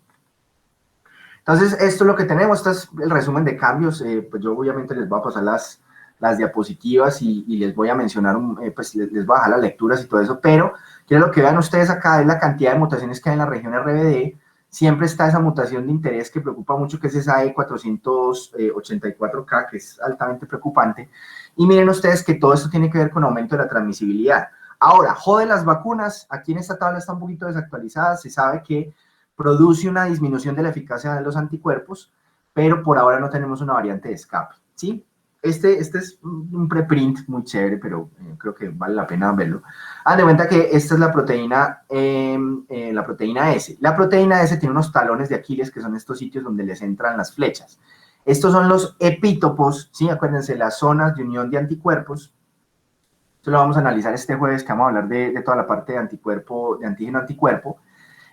Entonces, esto es lo que tenemos, este es el resumen de cambios. Pues yo obviamente les voy a pasar las diapositivas y les voy a mencionar, pues les voy a dejar las lecturas y todo eso, pero quiero lo que vean ustedes acá es la cantidad de mutaciones que hay en la región RBD. Siempre está esa mutación de interés que preocupa mucho, que es esa E484K, que es altamente preocupante. Y miren ustedes que todo esto tiene que ver con aumento de la transmisibilidad. Ahora, jode las vacunas, aquí en esta tabla está un poquito desactualizada, se sabe que produce una disminución de la eficacia de los anticuerpos, pero por ahora no tenemos una variante de escape, ¿sí? Este es un preprint muy chévere, pero creo que vale la pena verlo. Haz de cuenta que esta es la proteína S. La proteína S tiene unos talones de Aquiles, que son estos sitios donde les entran las flechas. Estos son los epítopos, ¿sí? Acuérdense, las zonas de unión de anticuerpos. Esto lo vamos a analizar este jueves, que vamos a hablar de toda la parte de anticuerpo, de antígeno-anticuerpo.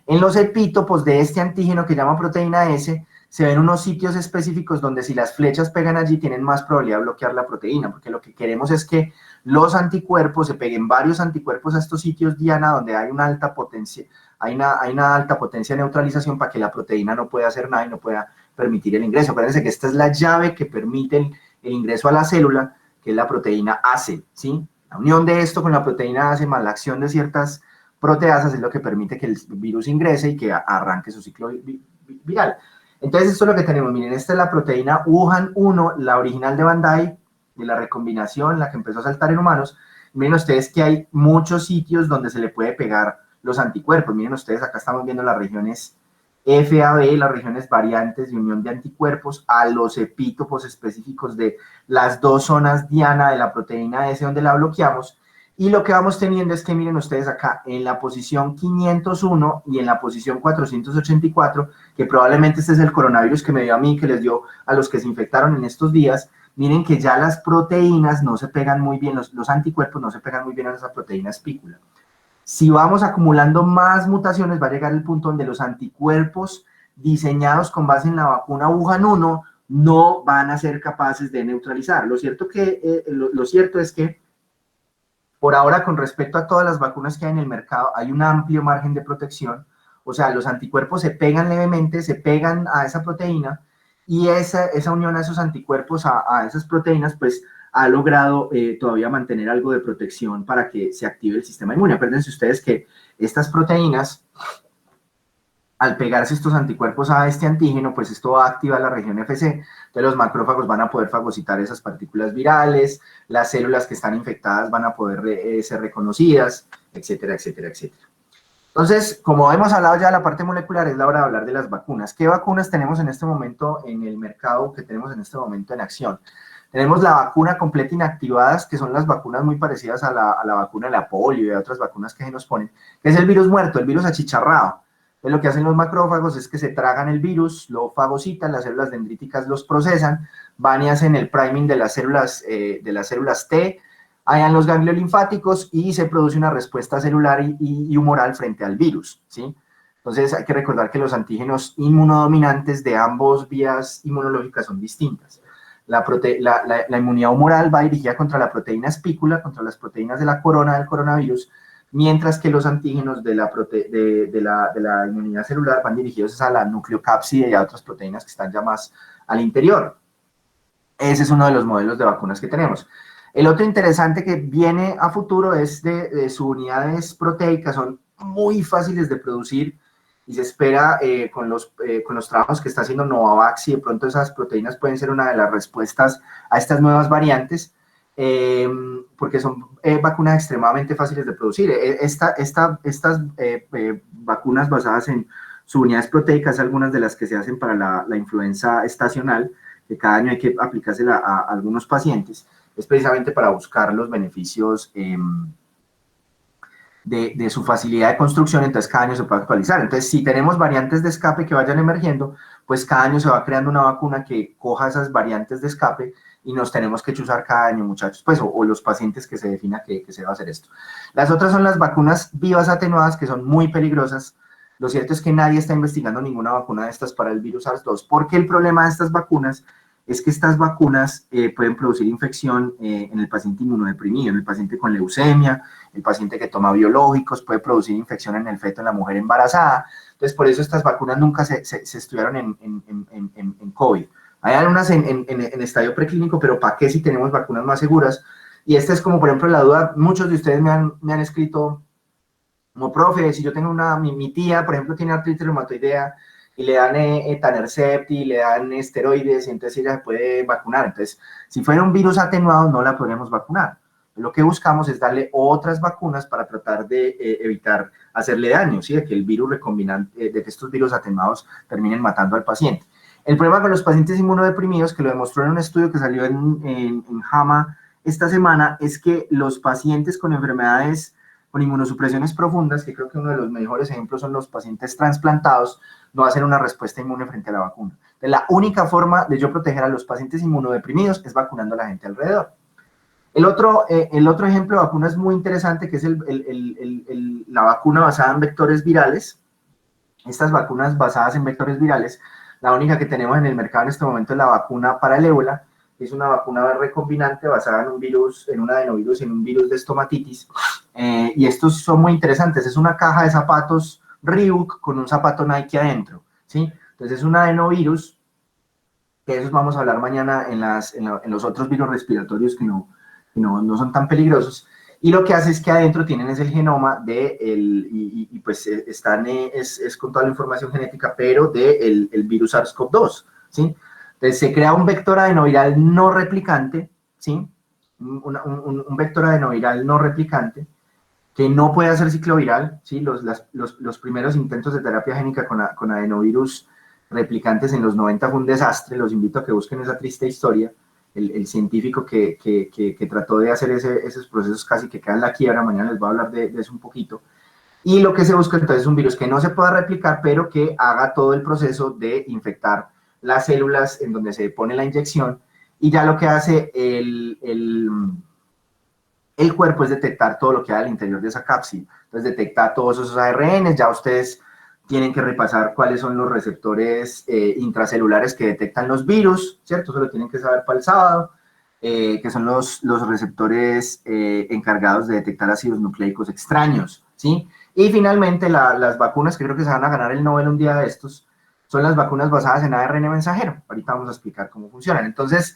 En los epítopos de este antígeno que llama proteína S, se ven unos sitios específicos donde si las flechas pegan allí tienen más probabilidad de bloquear la proteína, porque lo que queremos es que los anticuerpos, se peguen varios anticuerpos a estos sitios diana donde hay una alta potencia, hay una alta potencia de neutralización para que la proteína no pueda hacer nada y no pueda permitir el ingreso. Acuérdense que esta es la llave que permite el ingreso a la célula, que es la proteína AC, ¿sí? La unión de esto con la proteína AC más la acción de ciertas proteasas es lo que permite que el virus ingrese y que arranque su ciclo viral. Entonces, esto es lo que tenemos. Miren, esta es la proteína Wuhan 1, la original de Bandai, de la recombinación, la que empezó a saltar en humanos. Miren ustedes que hay muchos sitios donde se le puede pegar los anticuerpos. Miren ustedes, acá estamos viendo las regiones FAB, las regiones variantes de unión de anticuerpos a los epítopos específicos de las dos zonas diana de la proteína S donde la bloqueamos. Y lo que vamos teniendo es que miren ustedes acá, en la posición 501 y en la posición 484, que probablemente este es el coronavirus que me dio a mí, que les dio a los que se infectaron en estos días, miren que ya las proteínas no se pegan muy bien, los anticuerpos no se pegan muy bien a esa proteína espícula. Si vamos acumulando más mutaciones, va a llegar el punto donde los anticuerpos diseñados con base en la vacuna Wuhan 1 no van a ser capaces de neutralizar. Lo cierto es que por ahora, con respecto a todas las vacunas que hay en el mercado, hay un amplio margen de protección. O sea, los anticuerpos se pegan levemente, se pegan a esa proteína, y esa unión a esos anticuerpos, a esas proteínas, pues ha logrado todavía mantener algo de protección para que se active el sistema inmune. Acuérdense ustedes que estas proteínas, al pegarse estos anticuerpos a este antígeno, pues esto va a activar la región FC, entonces los macrófagos van a poder fagocitar esas partículas virales, las células que están infectadas van a poder ser reconocidas, etcétera, etcétera, etcétera. Entonces, como hemos hablado ya de la parte molecular, es la hora de hablar de las vacunas. ¿Qué vacunas tenemos en este momento en el mercado, que tenemos en este momento en acción? Tenemos la vacuna completa inactivadas, que son las vacunas muy parecidas a la vacuna de la polio y a otras vacunas que se nos ponen, que es el virus muerto, el virus achicharrado. Entonces, lo que hacen los macrófagos es que se tragan el virus, lo fagocitan, las células dendríticas los procesan, van y hacen el priming de las células T, allá en los ganglios linfáticos y se produce una respuesta celular y humoral frente al virus, ¿sí? Entonces hay que recordar que los antígenos inmunodominantes de ambos vías inmunológicas son distintas. La inmunidad humoral va dirigida contra la proteína espícula, contra las proteínas de la corona del coronavirus, mientras que los antígenos de la inmunidad celular van dirigidos a la nucleocápside y a otras proteínas que están ya más al interior. Ese es uno de los modelos de vacunas que tenemos. El otro interesante que viene a futuro es de sus unidades proteicas, son muy fáciles de producir y se espera con los trabajos que está haciendo Novavax y de pronto esas proteínas pueden ser una de las respuestas a estas nuevas variantes, porque son vacunas extremadamente fáciles de producir. Estas vacunas basadas en sus unidades proteicas, algunas de las que se hacen para la influenza estacional, que cada año hay que aplicársela a algunos pacientes, es precisamente para buscar los beneficios de su facilidad de construcción, entonces cada año se puede actualizar. Entonces, si tenemos variantes de escape que vayan emergiendo, pues cada año se va creando una vacuna que coja esas variantes de escape y nos tenemos que chuzar cada año, muchachos, pues, o los pacientes que se defina que se va a hacer esto. Las otras son las vacunas vivas atenuadas, que son muy peligrosas. Lo cierto es que nadie está investigando ninguna vacuna de estas para el virus SARS-2, porque el problema de estas vacunas es que estas vacunas pueden producir infección en el paciente inmunodeprimido, en el paciente con leucemia, el paciente que toma biológicos, puede producir infección en el feto, en la mujer embarazada. Entonces, por eso estas vacunas nunca se estudiaron en COVID. Hay algunas en estadio preclínico, pero ¿para qué si tenemos vacunas más seguras? Y esta es como, por ejemplo, la duda, muchos de ustedes me han escrito como, profe, si yo tengo mi tía, por ejemplo, tiene artritis reumatoidea, y le dan etanercept y le dan esteroides, y entonces ella se puede vacunar. Entonces, si fuera un virus atenuado, no la podríamos vacunar. Lo que buscamos es darle otras vacunas para tratar de evitar hacerle daño, ¿sí? De que el virus recombinante, de que estos virus atenuados terminen matando al paciente. El problema con los pacientes inmunodeprimidos, que lo demostró en un estudio que salió en JAMA esta semana, es que los pacientes con enfermedades con inmunosupresiones profundas, que creo que uno de los mejores ejemplos son los pacientes trasplantados, no hacen una respuesta inmune frente a la vacuna. Entonces, la única forma de yo proteger a los pacientes inmunodeprimidos es vacunando a la gente alrededor. El otro ejemplo de vacuna es muy interesante, que es la vacuna basada en vectores virales. Estas vacunas basadas en vectores virales, la única que tenemos en el mercado en este momento es la vacuna para el ébola, es una vacuna recombinante basada en un virus, en un adenovirus, en un virus de estomatitis, y estos son muy interesantes. Es una caja de zapatos Reebok con un zapato Nike adentro, ¿sí? Entonces es un adenovirus, que esos vamos a hablar mañana en los otros virus respiratorios que no son tan peligrosos, y lo que hace es que adentro tienen es el genoma y pues es con toda la información genética, pero del virus SARS-CoV-2, ¿sí? Entonces se crea un vector adenoviral no replicante, ¿sí? Un vector adenoviral no replicante que no puede hacer ciclo viral, ¿sí? Los primeros intentos de terapia génica con adenovirus replicantes en los 90 fue un desastre. Los invito a que busquen esa triste historia. El científico que trató de hacer esos procesos casi que queda en la quiebra, mañana les voy a hablar de eso un poquito. Y lo que se busca entonces es un virus que no se pueda replicar, pero que haga todo el proceso de infectar las células en donde se pone la inyección, y ya lo que hace el cuerpo es detectar todo lo que hay al interior de esa cápsula. Entonces detecta todos esos ARNs, ya ustedes tienen que repasar cuáles son los receptores intracelulares que detectan los virus, ¿cierto? Eso lo tienen que saber para el sábado, que son los receptores encargados de detectar ácidos nucleicos extraños, ¿sí? Y finalmente las vacunas, que creo que se van a ganar el Nobel un día de estos, son las vacunas basadas en ARN mensajero. Ahorita vamos a explicar cómo funcionan. Entonces,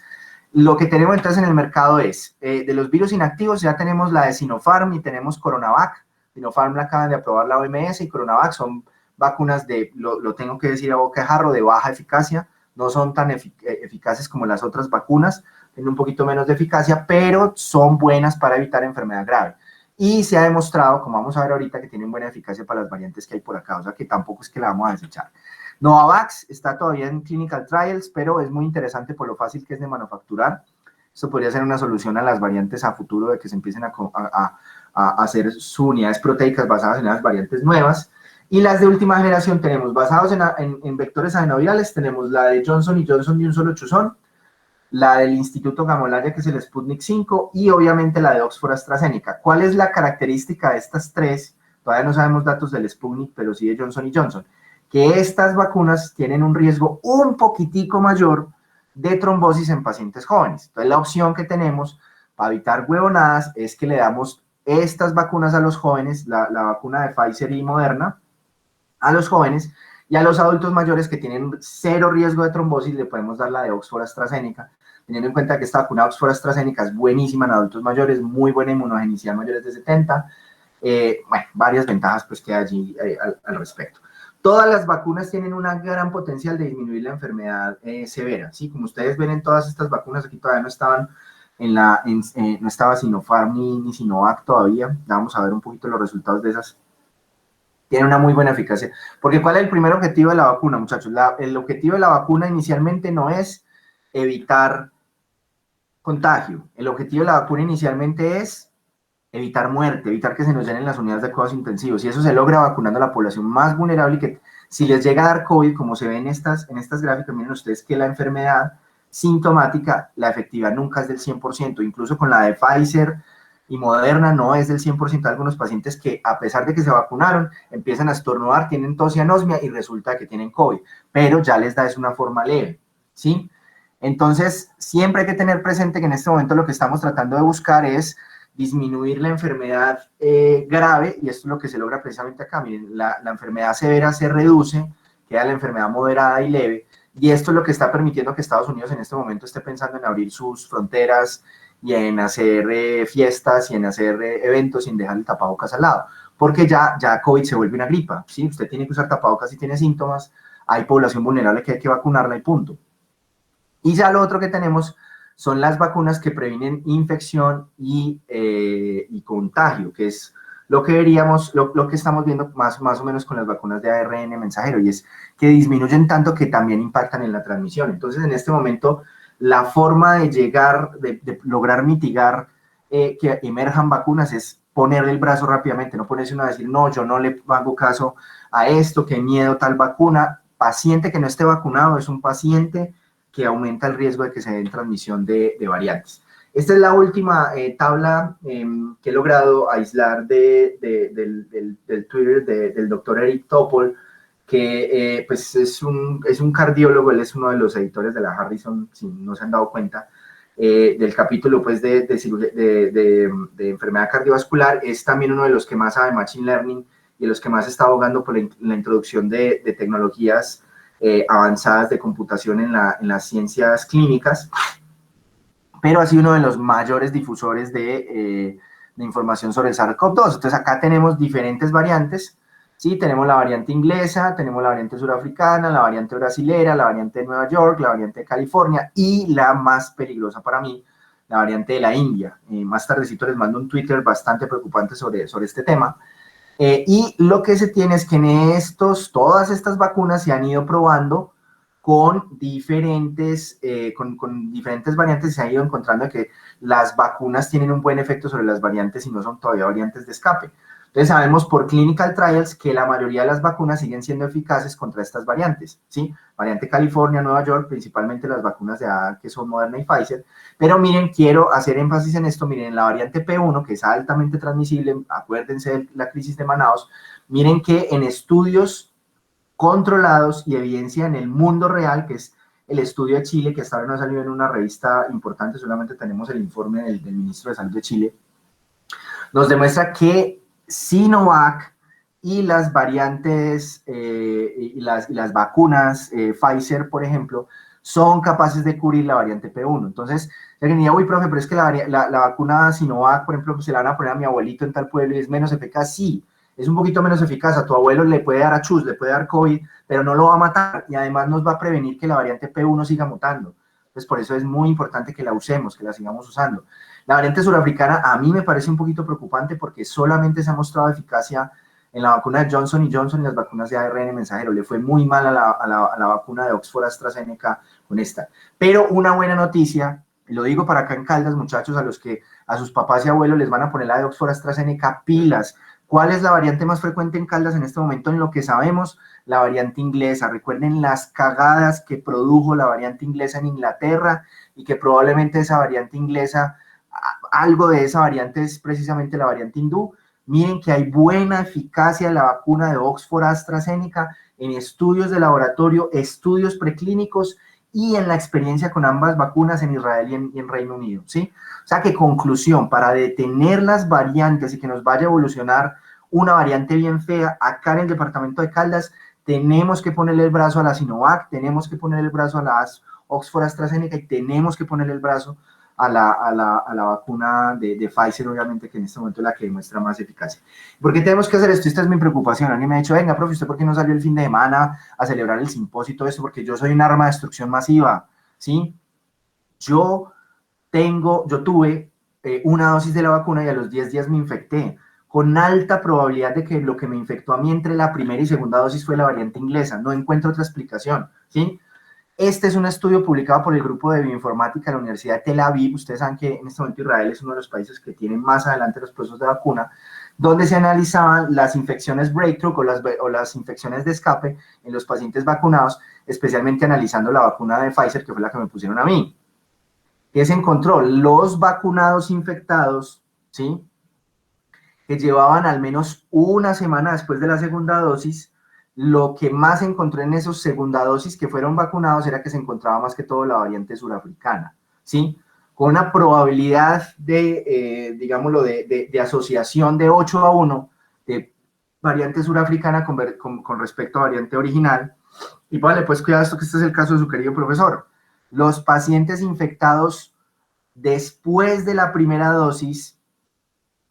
lo que tenemos entonces en el mercado es, de los virus inactivos ya tenemos la de Sinopharm y tenemos Coronavac. Sinopharm la acaban de aprobar la OMS y Coronavac son vacunas lo tengo que decir a boca de jarro, de baja eficacia, no son tan eficaces como las otras vacunas, tienen un poquito menos de eficacia, pero son buenas para evitar enfermedad grave. Y se ha demostrado, como vamos a ver ahorita, que tienen buena eficacia para las variantes que hay por acá, o sea que tampoco es que la vamos a desechar. Novavax está todavía en clinical trials, pero es muy interesante por lo fácil que es de manufacturar. Esto podría ser una solución a las variantes a futuro, de que se empiecen a hacer sus unidades proteicas basadas en las variantes nuevas. Y las de última generación tenemos, basados en vectores adenovirales, tenemos la de Johnson y Johnson de un solo chuzón, la del Instituto Gamaleya, que es el Sputnik 5, y obviamente la de Oxford AstraZeneca. ¿Cuál es la característica de estas tres? Todavía no sabemos datos del Sputnik, pero sí de Johnson Johnson. Que estas vacunas tienen un riesgo un poquitico mayor de trombosis en pacientes jóvenes. Entonces, la opción que tenemos para evitar huevonadas es que le damos estas vacunas a los jóvenes, la vacuna de Pfizer y Moderna, a los jóvenes, y a los adultos mayores que tienen cero riesgo de trombosis le podemos dar la de Oxford AstraZeneca, teniendo en cuenta que esta vacuna Oxford AstraZeneca es buenísima en adultos mayores, muy buena inmunogenicidad mayores de 70, bueno, varias ventajas pues que hay allí al respecto. Todas las vacunas tienen una gran potencial de disminuir la enfermedad severa, ¿sí? Como ustedes ven en todas estas vacunas, aquí todavía no estaban no estaba Sinopharm ni Sinovac todavía, vamos a ver un poquito los resultados de esas. Tiene una muy buena eficacia. Porque ¿cuál es el primer objetivo de la vacuna, muchachos? El objetivo de la vacuna inicialmente no es evitar contagio. El objetivo de la vacuna inicialmente es evitar muerte, evitar que se nos llenen las unidades de cuidados intensivos. Y eso se logra vacunando a la población más vulnerable y que si les llega a dar COVID, como se ve en estas gráficas, miren ustedes que la enfermedad sintomática, la efectividad nunca es del 100%. Incluso con la de Pfizer y Moderna no es del 100%. Algunos pacientes que a pesar de que se vacunaron, empiezan a estornudar, tienen tos y anosmia y resulta que tienen COVID, pero ya les da es una forma leve, ¿sí? Entonces, siempre hay que tener presente que en este momento lo que estamos tratando de buscar es disminuir la enfermedad grave, y esto es lo que se logra precisamente acá. Miren, la enfermedad severa se reduce, queda la enfermedad moderada y leve, y esto es lo que está permitiendo que Estados Unidos en este momento esté pensando en abrir sus fronteras y en hacer fiestas y en hacer eventos sin dejar el tapabocas al lado, porque ya COVID se vuelve una gripa, ¿sí? Usted tiene que usar tapabocas si tiene síntomas, hay población vulnerable que hay que vacunarla y punto. Y ya lo otro que tenemos son las vacunas que previenen infección y contagio, que es lo que veríamos, lo que estamos viendo más o menos con las vacunas de ARN mensajero, y es que disminuyen tanto que también impactan en la transmisión. Entonces, en este momento, la forma de llegar, de lograr mitigar que emerjan vacunas es ponerle el brazo rápidamente, no ponerse uno a decir, no, yo no le hago caso a esto, qué miedo tal vacuna. Paciente que no esté vacunado es un paciente que aumenta el riesgo de que se den transmisión de variantes. Esta es la última tabla que he logrado aislar del Twitter del doctor Eric Topol, que pues es un cardiólogo, él es uno de los editores de la Harrison, si no se han dado cuenta, del capítulo pues, de enfermedad cardiovascular. Es también uno de los que más sabe Machine Learning y de los que más está abogando por la introducción de tecnologías avanzadas de computación en las ciencias clínicas, pero ha sido uno de los mayores difusores de información sobre el SARS-CoV-2. Entonces acá tenemos diferentes variantes, ¿sí? Tenemos la variante inglesa, tenemos la variante surafricana, la variante brasilera, la variante de Nueva York, la variante de California y la más peligrosa para mí, la variante de la India. Más tardecito les mando un Twitter bastante preocupante sobre este tema. Y lo que se tiene es que en todas estas vacunas se han ido probando con diferentes variantes, se ha ido encontrando que las vacunas tienen un buen efecto sobre las variantes y no son todavía variantes de escape. Entonces sabemos por clinical trials que la mayoría de las vacunas siguen siendo eficaces contra estas variantes, ¿sí? Variante California, Nueva York, principalmente las vacunas de ADA que son Moderna y Pfizer. Pero miren, quiero hacer énfasis en esto, miren, la variante P1, que es altamente transmisible, acuérdense de la crisis de Manaus, miren que en estudios controlados y evidencia en el mundo real, que es el estudio de Chile, que hasta ahora no ha salido en una revista importante, solamente tenemos el informe del ministro de Salud de Chile, nos demuestra que Sinovac y las variantes y las vacunas Pfizer, por ejemplo, son capaces de cubrir la variante P1. Entonces, alguien diría, uy, profe, pero es que la vacuna Sinovac, por ejemplo, pues se la van a poner a mi abuelito en tal pueblo y es menos eficaz. Sí, es un poquito menos eficaz. A tu abuelo le puede dar achus, le puede dar COVID, pero no lo va a matar y además nos va a prevenir que la variante P1 siga mutando. Entonces, por eso es muy importante que la usemos, que la sigamos usando. La variante surafricana a mí me parece un poquito preocupante porque solamente se ha mostrado eficacia en la vacuna de Johnson Johnson y las vacunas de ARN mensajero. Le fue muy mal a la vacuna de Oxford AstraZeneca con esta. Pero una buena noticia, lo digo para acá en Caldas, muchachos, a los que a sus papás y abuelos les van a poner la de Oxford AstraZeneca, pilas. ¿Cuál es la variante más frecuente en Caldas en este momento? En lo que sabemos, la variante inglesa. Recuerden las cagadas que produjo la variante inglesa en Inglaterra y que probablemente esa variante inglesa, algo de esa variante es precisamente la variante hindú. Miren que hay buena eficacia de la vacuna de Oxford AstraZeneca en estudios de laboratorio, estudios preclínicos y en la experiencia con ambas vacunas en Israel y en Reino Unido, ¿sí? O sea que conclusión, para detener las variantes y que nos vaya a evolucionar una variante bien fea, acá en el departamento de Caldas tenemos que ponerle el brazo a la Sinovac, tenemos que ponerle el brazo a la Oxford AstraZeneca y tenemos que ponerle el brazo a la vacuna de Pfizer, obviamente, que en este momento es la que demuestra más eficacia. ¿Por qué tenemos que hacer esto? Esta es mi preocupación. Alguien me ha dicho, venga, profe, ¿usted por qué no salió el fin de semana a celebrar el simposio y todo esto? Porque yo soy un arma de destrucción masiva, ¿sí? Yo tuve una dosis de la vacuna y a los 10 días me infecté, con alta probabilidad de que lo que me infectó a mí entre la primera y segunda dosis fue la variante inglesa. No encuentro otra explicación, ¿sí? Este es un estudio publicado por el grupo de bioinformática de la Universidad de Tel Aviv. Ustedes saben que en este momento Israel es uno de los países que tienen más adelante los procesos de vacuna, donde se analizaban las infecciones breakthrough o las infecciones de escape en los pacientes vacunados, especialmente analizando la vacuna de Pfizer, que fue la que me pusieron a mí. ¿Qué se encontró? Los vacunados infectados, ¿sí?, que llevaban al menos una semana después de la segunda dosis, lo que más se encontró en esos segunda dosis que fueron vacunados era que se encontraba más que todo la variante surafricana, ¿sí? Con una probabilidad de, digámoslo, de asociación de 8-1 de variante surafricana con respecto a variante original. Y vale, pues cuidado esto, que este es el caso de su querido profesor. Los pacientes infectados después de la primera dosis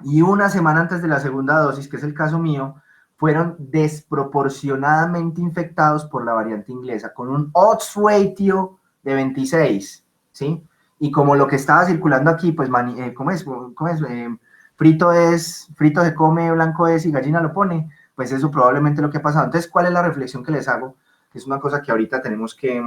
y una semana antes de la segunda dosis, que es el caso mío, fueron desproporcionadamente infectados por la variante inglesa, con un odds ratio de 26, ¿sí? Y como lo que estaba circulando aquí, pues, ¿cómo es? Frito se come, blanco es y gallina lo pone, pues eso probablemente lo que ha pasado. Entonces, ¿cuál es la reflexión que les hago? Que es una cosa que ahorita tenemos que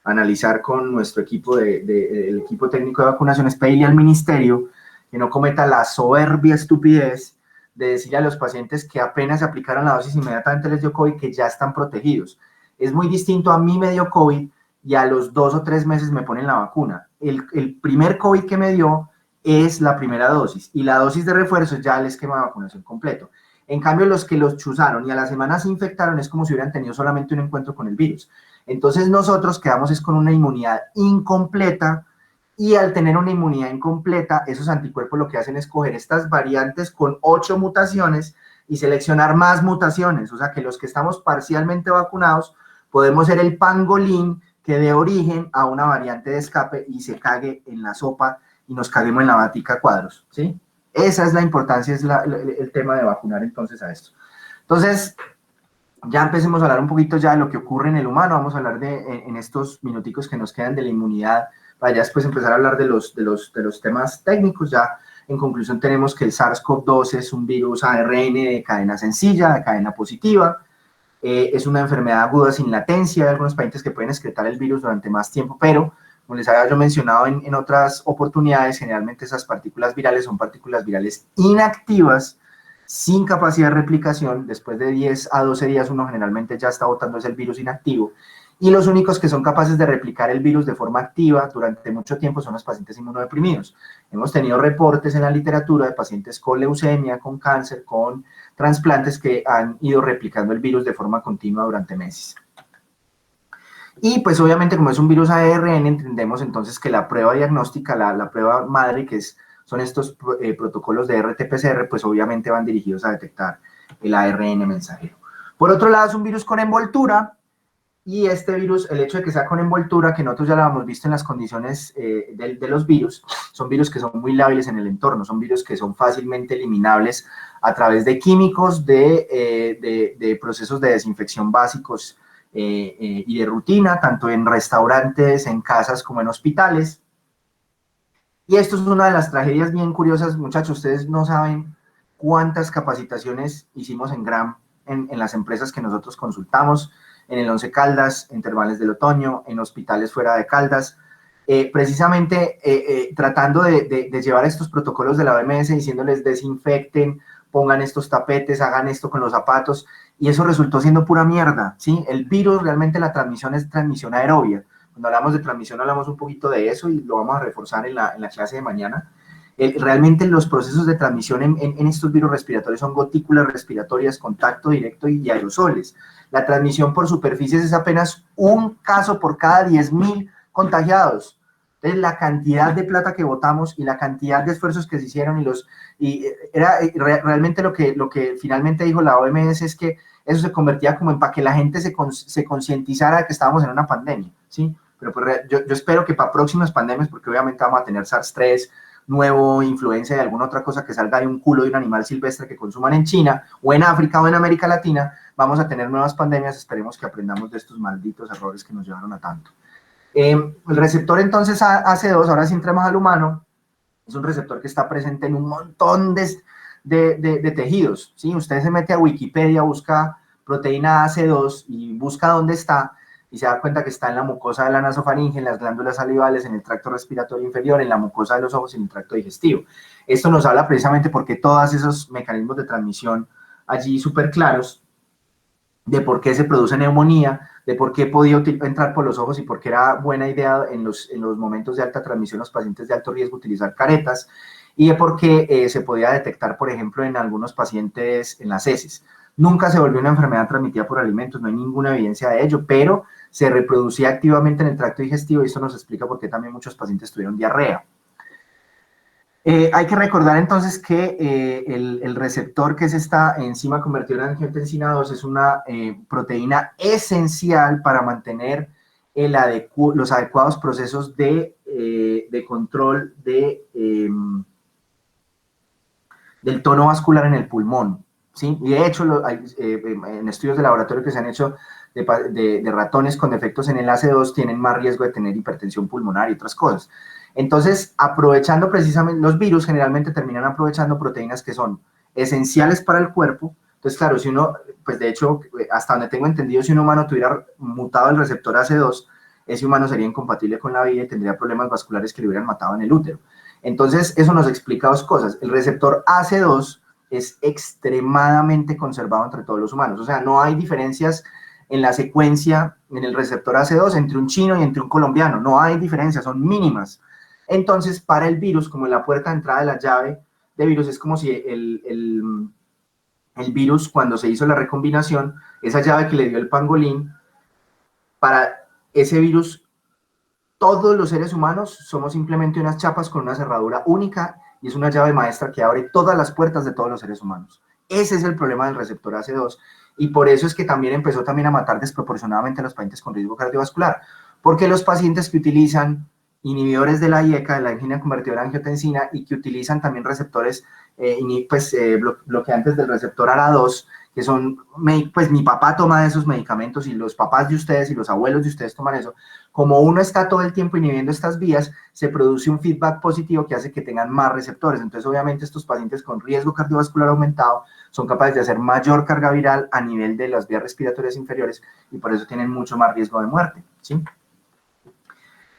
analizar con nuestro equipo, el equipo técnico de vacunaciones, pedirle al ministerio que no cometa la soberbia estupidez de decirle a los pacientes que apenas aplicaron la dosis inmediatamente les dio COVID que ya están protegidos. Es muy distinto, a mí me dio COVID y a los 2 o 3 meses me ponen la vacuna. El primer COVID que me dio es la primera dosis y la dosis de refuerzo es ya el esquema de vacunación completo. En cambio, los que los chuzaron y a la semana se infectaron es como si hubieran tenido solamente un encuentro con el virus. Entonces nosotros quedamos es con una inmunidad incompleta y al tener una inmunidad incompleta, esos anticuerpos lo que hacen es coger estas variantes con 8 mutaciones y seleccionar más mutaciones. O sea que los que estamos parcialmente vacunados podemos ser el pangolín que dé origen a una variante de escape y se cague en la sopa y nos caguemos en la batica cuadros, ¿sí? Esa es la importancia, es el tema de vacunar entonces a esto. Entonces, ya empecemos a hablar un poquito ya de lo que ocurre en el humano. Vamos a hablar en estos minuticos que nos quedan de la inmunidad, para ya después empezar a hablar de los temas técnicos. Ya en conclusión tenemos que el SARS-CoV-2 es un virus ARN de cadena sencilla, de cadena positiva. Es una enfermedad aguda sin latencia. Hay algunos pacientes que pueden excretar el virus durante más tiempo, pero como les había yo mencionado en otras oportunidades, generalmente esas partículas virales son partículas virales inactivas, sin capacidad de replicación. Después de 10 a 12 días uno generalmente ya está botando ese virus inactivo, y los únicos que son capaces de replicar el virus de forma activa durante mucho tiempo son los pacientes inmunodeprimidos. Hemos tenido reportes en la literatura de pacientes con leucemia, con cáncer, con trasplantes que han ido replicando el virus de forma continua durante meses. Y pues obviamente como es un virus ARN, entendemos entonces que la prueba diagnóstica, la prueba madre, que son estos protocolos de RT-PCR, pues obviamente van dirigidos a detectar el ARN mensajero. Por otro lado, es un virus con envoltura, y este virus, el hecho de que sea con envoltura, que nosotros ya lo hemos visto en las condiciones de los virus, son virus que son muy lábiles en el entorno, son virus que son fácilmente eliminables a través de químicos, de procesos de desinfección básicos y de rutina, tanto en restaurantes, en casas, como en hospitales. Y esto es una de las tragedias bien curiosas, muchachos. Ustedes no saben cuántas capacitaciones hicimos en GRAM, en las empresas que nosotros consultamos, en el Once Caldas, en Termales del Otoño, en hospitales fuera de Caldas, precisamente tratando de llevar estos protocolos de la OMS, diciéndoles desinfecten, pongan estos tapetes, hagan esto con los zapatos, y eso resultó siendo pura mierda, ¿sí? El virus realmente la transmisión es transmisión aerobia. Cuando hablamos de transmisión hablamos un poquito de eso y lo vamos a reforzar en la clase de mañana. Realmente los procesos de transmisión en estos virus respiratorios son gotículas respiratorias, contacto directo y aerosoles. La transmisión por superficies es apenas un caso por cada 10.000 contagiados. Entonces, la cantidad de plata que botamos y la cantidad de esfuerzos que se hicieron realmente lo que finalmente dijo la OMS es que eso se convertía como en para que la gente se concientizara de que estábamos en una pandemia, ¿sí? Pero pues, yo espero que para próximas pandemias, porque obviamente vamos a tener SARS-3, nuevo, influencia y alguna otra cosa que salga de un culo de un animal silvestre que consuman en China, o en África, o en América Latina, vamos a tener nuevas pandemias, esperemos que aprendamos de estos malditos errores que nos llevaron a tanto. El receptor entonces AC2, ahora sí entremos al humano, es un receptor que está presente en un montón de tejidos, ¿sí? Usted se mete a Wikipedia, busca proteína AC2 y busca dónde está, y se da cuenta que está en la mucosa de la nasofaringe, en las glándulas salivales, en el tracto respiratorio inferior, en la mucosa de los ojos y en el tracto digestivo. Esto nos habla precisamente porque todos esos mecanismos de transmisión allí súper claros, de por qué se produce neumonía, de por qué podía entrar por los ojos y por qué era buena idea en los momentos de alta transmisión los pacientes de alto riesgo utilizar caretas, y de por qué se podía detectar, por ejemplo, en algunos pacientes en las heces. Nunca se volvió una enfermedad transmitida por alimentos, no hay ninguna evidencia de ello, pero se reproducía activamente en el tracto digestivo y esto nos explica por qué también muchos pacientes tuvieron diarrea. Hay que recordar entonces que el receptor, que es esta enzima convertidora de angiotensina 2, es una proteína esencial para mantener los adecuados procesos de control del tono vascular en el pulmón, ¿sí? Y de hecho, hay, en estudios de laboratorio que se han hecho de ratones con defectos en el AC2 tienen más riesgo de tener hipertensión pulmonar y otras cosas. Entonces, aprovechando precisamente, los virus generalmente terminan aprovechando proteínas que son esenciales para el cuerpo. Entonces, claro, si uno, pues de hecho, hasta donde tengo entendido, si un humano tuviera mutado el receptor AC2, ese humano sería incompatible con la vida y tendría problemas vasculares que le hubieran matado en el útero. Entonces, eso nos explica dos cosas. El receptor AC2 es extremadamente conservado entre todos los humanos. O sea, no hay diferencias en la secuencia, en el receptor AC2, entre un chino y entre un colombiano. No hay diferencias, son mínimas. Entonces, para el virus, como la puerta de entrada de la llave de virus, es como si el virus, cuando se hizo la recombinación, esa llave que le dio el pangolín, para ese virus, todos los seres humanos somos simplemente unas chapas con una cerradura única y es una llave maestra que abre todas las puertas de todos los seres humanos. Ese es el problema del receptor AC2 y por eso es que también empezó también a matar desproporcionadamente a los pacientes con riesgo cardiovascular, porque los pacientes que utilizan inhibidores de la IECA, de la enzima convertidora de angiotensina, y que utilizan también receptores, bloqueantes del receptor ARA2, que son, pues mi papá toma esos medicamentos y los papás de ustedes y los abuelos de ustedes toman eso. Como uno está todo el tiempo inhibiendo estas vías, se produce un feedback positivo que hace que tengan más receptores. Entonces, obviamente, estos pacientes con riesgo cardiovascular aumentado son capaces de hacer mayor carga viral a nivel de las vías respiratorias inferiores y por eso tienen mucho más riesgo de muerte, ¿sí?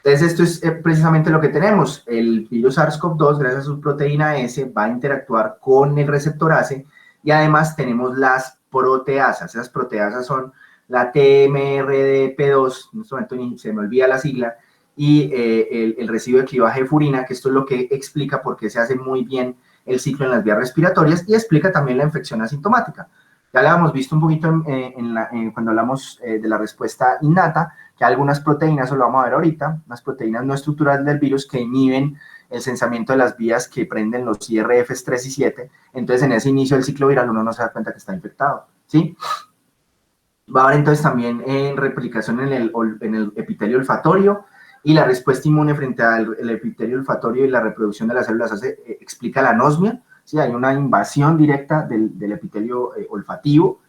Entonces, esto es precisamente lo que tenemos. El virus SARS-CoV-2, gracias a su proteína S, va a interactuar con el receptor ACE y además tenemos las proteasas. Esas proteasas son la TMRDP2, en este momento ni se me olvida la sigla, y el residuo de clivaje de furina, que esto es lo que explica por qué se hace muy bien el ciclo en las vías respiratorias y explica también la infección asintomática. Ya la hemos visto un poquito cuando hablamos de la respuesta innata, que hay algunas proteínas, eso lo vamos a ver ahorita, unas proteínas no estructurales del virus que inhiben el censamiento de las vías que prenden los IRFs 3 y 7, entonces en ese inicio del ciclo viral uno no se da cuenta que está infectado, ¿sí? Va a haber entonces también replicación en el epitelio olfatorio y la respuesta inmune frente al epitelio olfatorio y la reproducción de las células explica la anosmia, ¿sí? Hay una invasión directa del epitelio olfativo.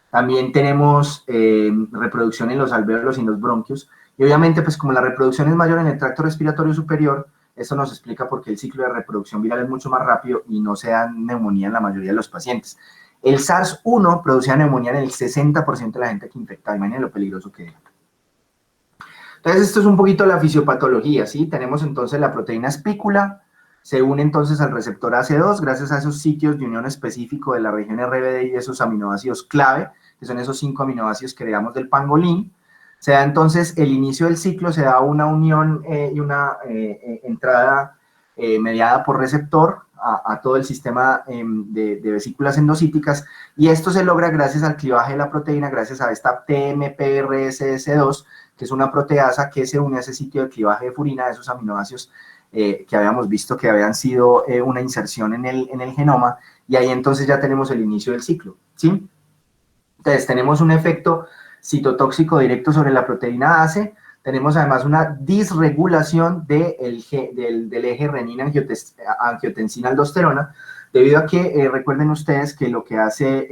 También tenemos reproducción en los alvéolos y en los bronquios. Y obviamente, pues como la reproducción es mayor en el tracto respiratorio superior, esto nos explica por qué el ciclo de reproducción viral es mucho más rápido y no se da neumonía en la mayoría de los pacientes. El SARS-1 producía neumonía en el 60% de la gente que infectaba. Imaginen lo peligroso que era. Entonces, esto es un poquito la fisiopatología, ¿sí? Tenemos entonces la proteína espícula, se une entonces al receptor AC2 gracias a esos sitios de unión específico de la región RBD y de esos aminoácidos clave, que son esos 5 aminoácidos que heredamos del pangolín. Se da entonces el inicio del ciclo, se da una unión y una entrada mediada por receptor a todo el sistema de vesículas endocíticas, y esto se logra gracias al clivaje de la proteína, gracias a esta TMPRSS2, que es una proteasa que se une a ese sitio de clivaje de furina de esos aminoácidos que habíamos visto que habían sido una inserción en el genoma, y ahí entonces ya tenemos el inicio del ciclo, ¿sí? Entonces tenemos un efecto citotóxico directo sobre la proteína ACE, tenemos además una disregulación del eje renina-angiotensina-aldosterona, debido a que recuerden ustedes que lo que hace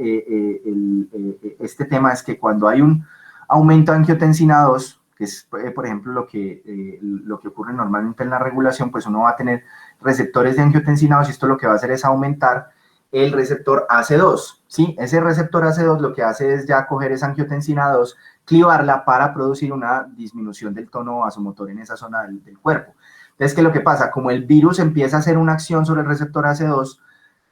este tema es que cuando hay un aumento de angiotensina 2, que es por ejemplo lo que ocurre normalmente en la regulación, pues uno va a tener receptores de angiotensina 2 y esto lo que va a hacer es aumentar el receptor AC2, ¿sí? Ese receptor AC2 lo que hace es ya coger esa angiotensina 2, clivarla para producir una disminución del tono vasomotor en esa zona del cuerpo. Entonces, ¿qué es lo que pasa? Como el virus empieza a hacer una acción sobre el receptor AC2,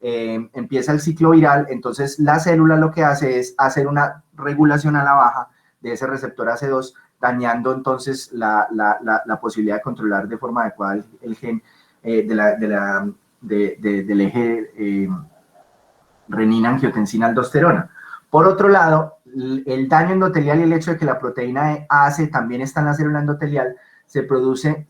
empieza el ciclo viral, entonces la célula lo que hace es hacer una regulación a la baja de ese receptor AC2, dañando entonces la posibilidad de controlar de forma adecuada el gen del eje renina-angiotensina-aldosterona. Por otro lado, el daño endotelial y el hecho de que la proteína ACE también está en la célula endotelial, se produce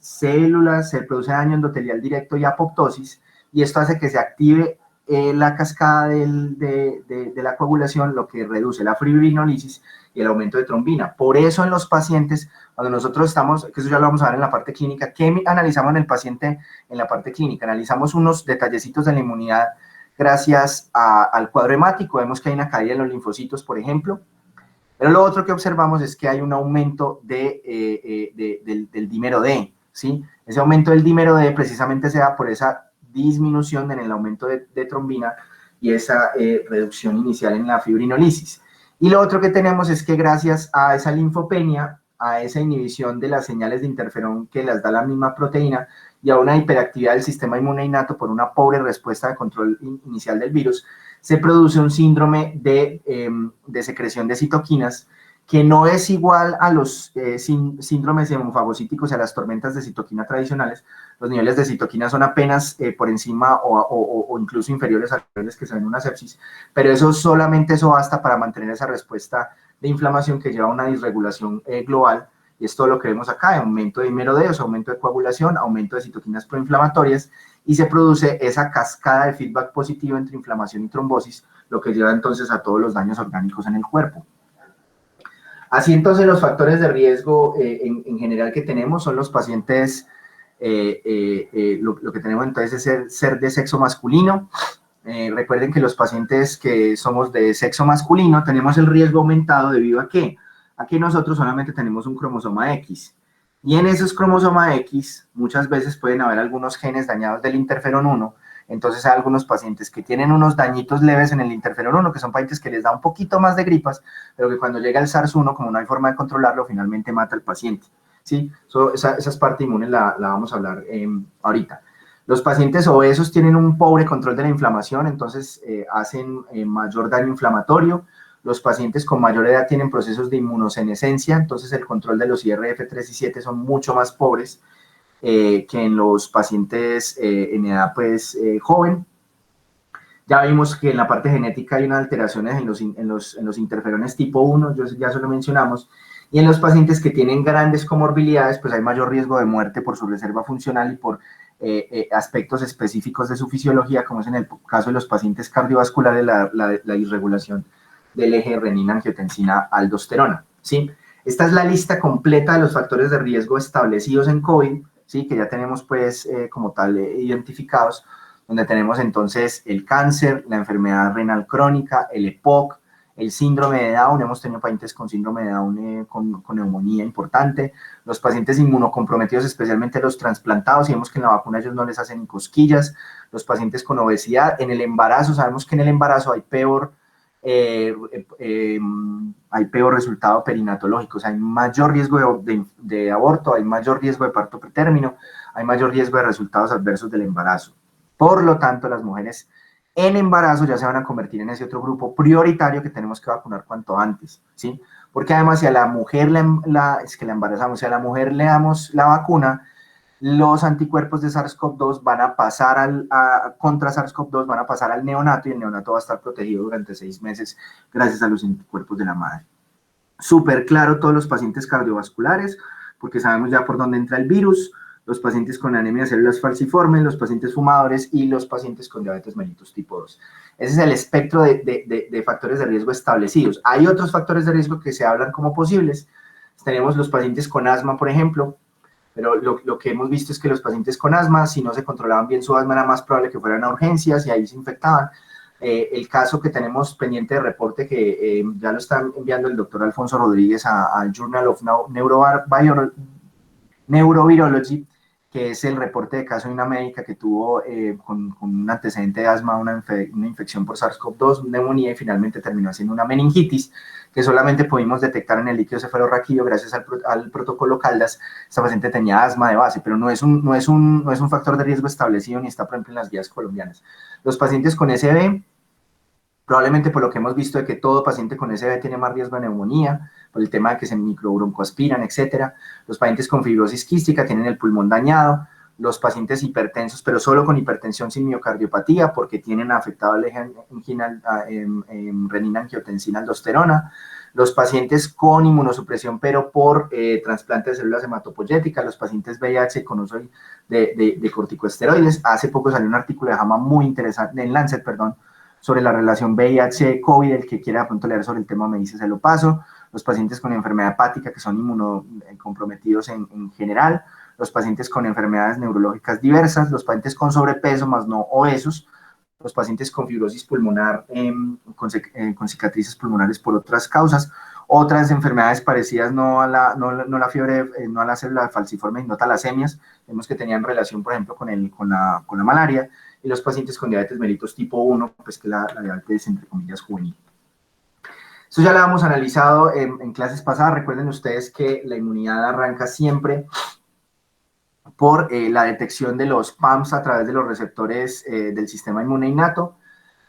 daño endotelial directo y apoptosis, y esto hace que se active la cascada de la coagulación, lo que reduce la fibrinolisis y el aumento de trombina. Por eso en los pacientes, cuando nosotros estamos, que eso ya lo vamos a ver en la parte clínica, ¿qué analizamos en el paciente en la parte clínica? Analizamos unos detallecitos de la inmunidad gracias al cuadro hemático. Vemos que hay una caída en los linfocitos, por ejemplo, pero lo otro que observamos es que hay un aumento del dímero D, ¿sí? Ese aumento del dímero D precisamente se da por esa disminución en el aumento de trombina y esa reducción inicial en la fibrinolisis. Y lo otro que tenemos es que gracias a esa linfopenia, a esa inhibición de las señales de interferón que las da la misma proteína y a una hiperactividad del sistema inmune innato por una pobre respuesta de control inicial del virus, se produce un síndrome de secreción de citoquinas que no es igual a los síndromes hemofagocíticos y a las tormentas de citoquina tradicionales. Los niveles de citoquina son apenas por encima o incluso inferiores a los niveles que se ven en una sepsis, pero solamente eso basta para mantener esa respuesta de inflamación que lleva a una disregulación global, y es todo lo que vemos acá: aumento de dímero D, aumento de coagulación, aumento de citoquinas proinflamatorias, y se produce esa cascada de feedback positivo entre inflamación y trombosis, lo que lleva entonces a todos los daños orgánicos en el cuerpo. Así entonces los factores de riesgo en general que tenemos son los pacientes, lo que tenemos entonces es ser de sexo masculino. Recuerden que los pacientes que somos de sexo masculino tenemos el riesgo aumentado debido a que nosotros solamente tenemos un cromosoma X, y en esos cromosomas X muchas veces pueden haber algunos genes dañados del interferón 1, entonces hay algunos pacientes que tienen unos dañitos leves en el interferón 1, que son pacientes que les da un poquito más de gripas, pero que cuando llega el SARS-1, como no hay forma de controlarlo, finalmente mata al paciente, ¿sí? Esa es parte inmune, la vamos a hablar ahorita. Los pacientes obesos tienen un pobre control de la inflamación, entonces hacen mayor daño inflamatorio. Los pacientes con mayor edad tienen procesos de inmunosenescencia, entonces el control de los IRF3 y 7 son mucho más pobres que en los pacientes en edad joven. Ya vimos que en la parte genética hay unas alteraciones en los interferones tipo 1, ya se lo mencionamos, y en los pacientes que tienen grandes comorbilidades, pues hay mayor riesgo de muerte por su reserva funcional y por aspectos específicos de su fisiología, como es en el caso de los pacientes cardiovasculares, la irregulación del eje renina-angiotensina-aldosterona, ¿sí? Esta es la lista completa de los factores de riesgo establecidos en COVID, ¿sí? Que ya tenemos pues como tal identificados, donde tenemos entonces el cáncer, la enfermedad renal crónica, el EPOC, el síndrome de Down. Hemos tenido pacientes con síndrome de Down con neumonía importante, los pacientes inmunocomprometidos, especialmente los trasplantados, y vemos que en la vacuna ellos no les hacen ni cosquillas, los pacientes con obesidad. En el embarazo, sabemos que en el embarazo hay peor resultado perinatológico, o sea, hay mayor riesgo de aborto, hay mayor riesgo de parto pretérmino, hay mayor riesgo de resultados adversos del embarazo. Por lo tanto, las mujeres en embarazo ya se van a convertir en ese otro grupo prioritario que tenemos que vacunar cuanto antes, ¿sí? porque además si a la mujer es que la embarazamos, si a la mujer le damos la vacuna, los anticuerpos de SARS-CoV-2 van a pasar contra SARS-CoV-2 van a pasar al neonato y el neonato va a estar protegido durante 6 meses gracias a los anticuerpos de la madre. Súper claro todos los pacientes cardiovasculares, porque sabemos ya por dónde entra el virus, los pacientes con anemia de células falciformes, los pacientes fumadores y los pacientes con diabetes mellitus tipo 2. Ese es el espectro de factores de riesgo establecidos. Hay otros factores de riesgo que se hablan como posibles. Tenemos los pacientes con asma, por ejemplo, pero lo que hemos visto es que los pacientes con asma, si no se controlaban bien su asma, era más probable que fueran a urgencias y ahí se infectaban. El caso que tenemos pendiente de reporte, que ya lo está enviando el doctor Alfonso Rodríguez al Journal of Neurovirology, que es el reporte de caso de una médica que tuvo con un antecedente de asma, una infección por SARS-CoV-2, neumonía, y finalmente terminó siendo una meningitis, que solamente pudimos detectar en el líquido cefalorraquídeo gracias al protocolo Caldas. Esta paciente tenía asma de base, pero no es un factor de riesgo establecido ni está, por ejemplo, en las guías colombianas. Los pacientes con SB, probablemente por lo que hemos visto de que todo paciente con SB tiene más riesgo de neumonía, por el tema de que se microbroncoaspiran, etcétera. Los pacientes con fibrosis quística tienen el pulmón dañado, los pacientes hipertensos, pero solo con hipertensión sin miocardiopatía, porque tienen afectado el eje renina-angiotensina-aldosterona, los pacientes con inmunosupresión, pero por trasplante de células hematopoyéticas, los pacientes VIH con uso de corticosteroides. Hace poco salió un artículo de JAMA muy interesante, en Lancet, perdón, sobre la relación VIH-COVID. El que quiera de pronto leer sobre el tema me dice, se lo paso. Los pacientes con enfermedad hepática que son inmunocomprometidos en general, los pacientes con enfermedades neurológicas diversas, los pacientes con sobrepeso más no obesos, los pacientes con fibrosis pulmonar, con cicatrices pulmonares por otras causas, otras enfermedades parecidas no a la fiebre, no a la célula falciforme, sino talasemias, vemos que tenían relación, por ejemplo, con la malaria, y los pacientes con diabetes mellitus tipo 1, pues que la diabetes, entre comillas, juvenil. Eso ya lo hemos analizado en clases pasadas. Recuerden ustedes que la inmunidad arranca siempre por la detección de los PAMs a través de los receptores del sistema inmune innato.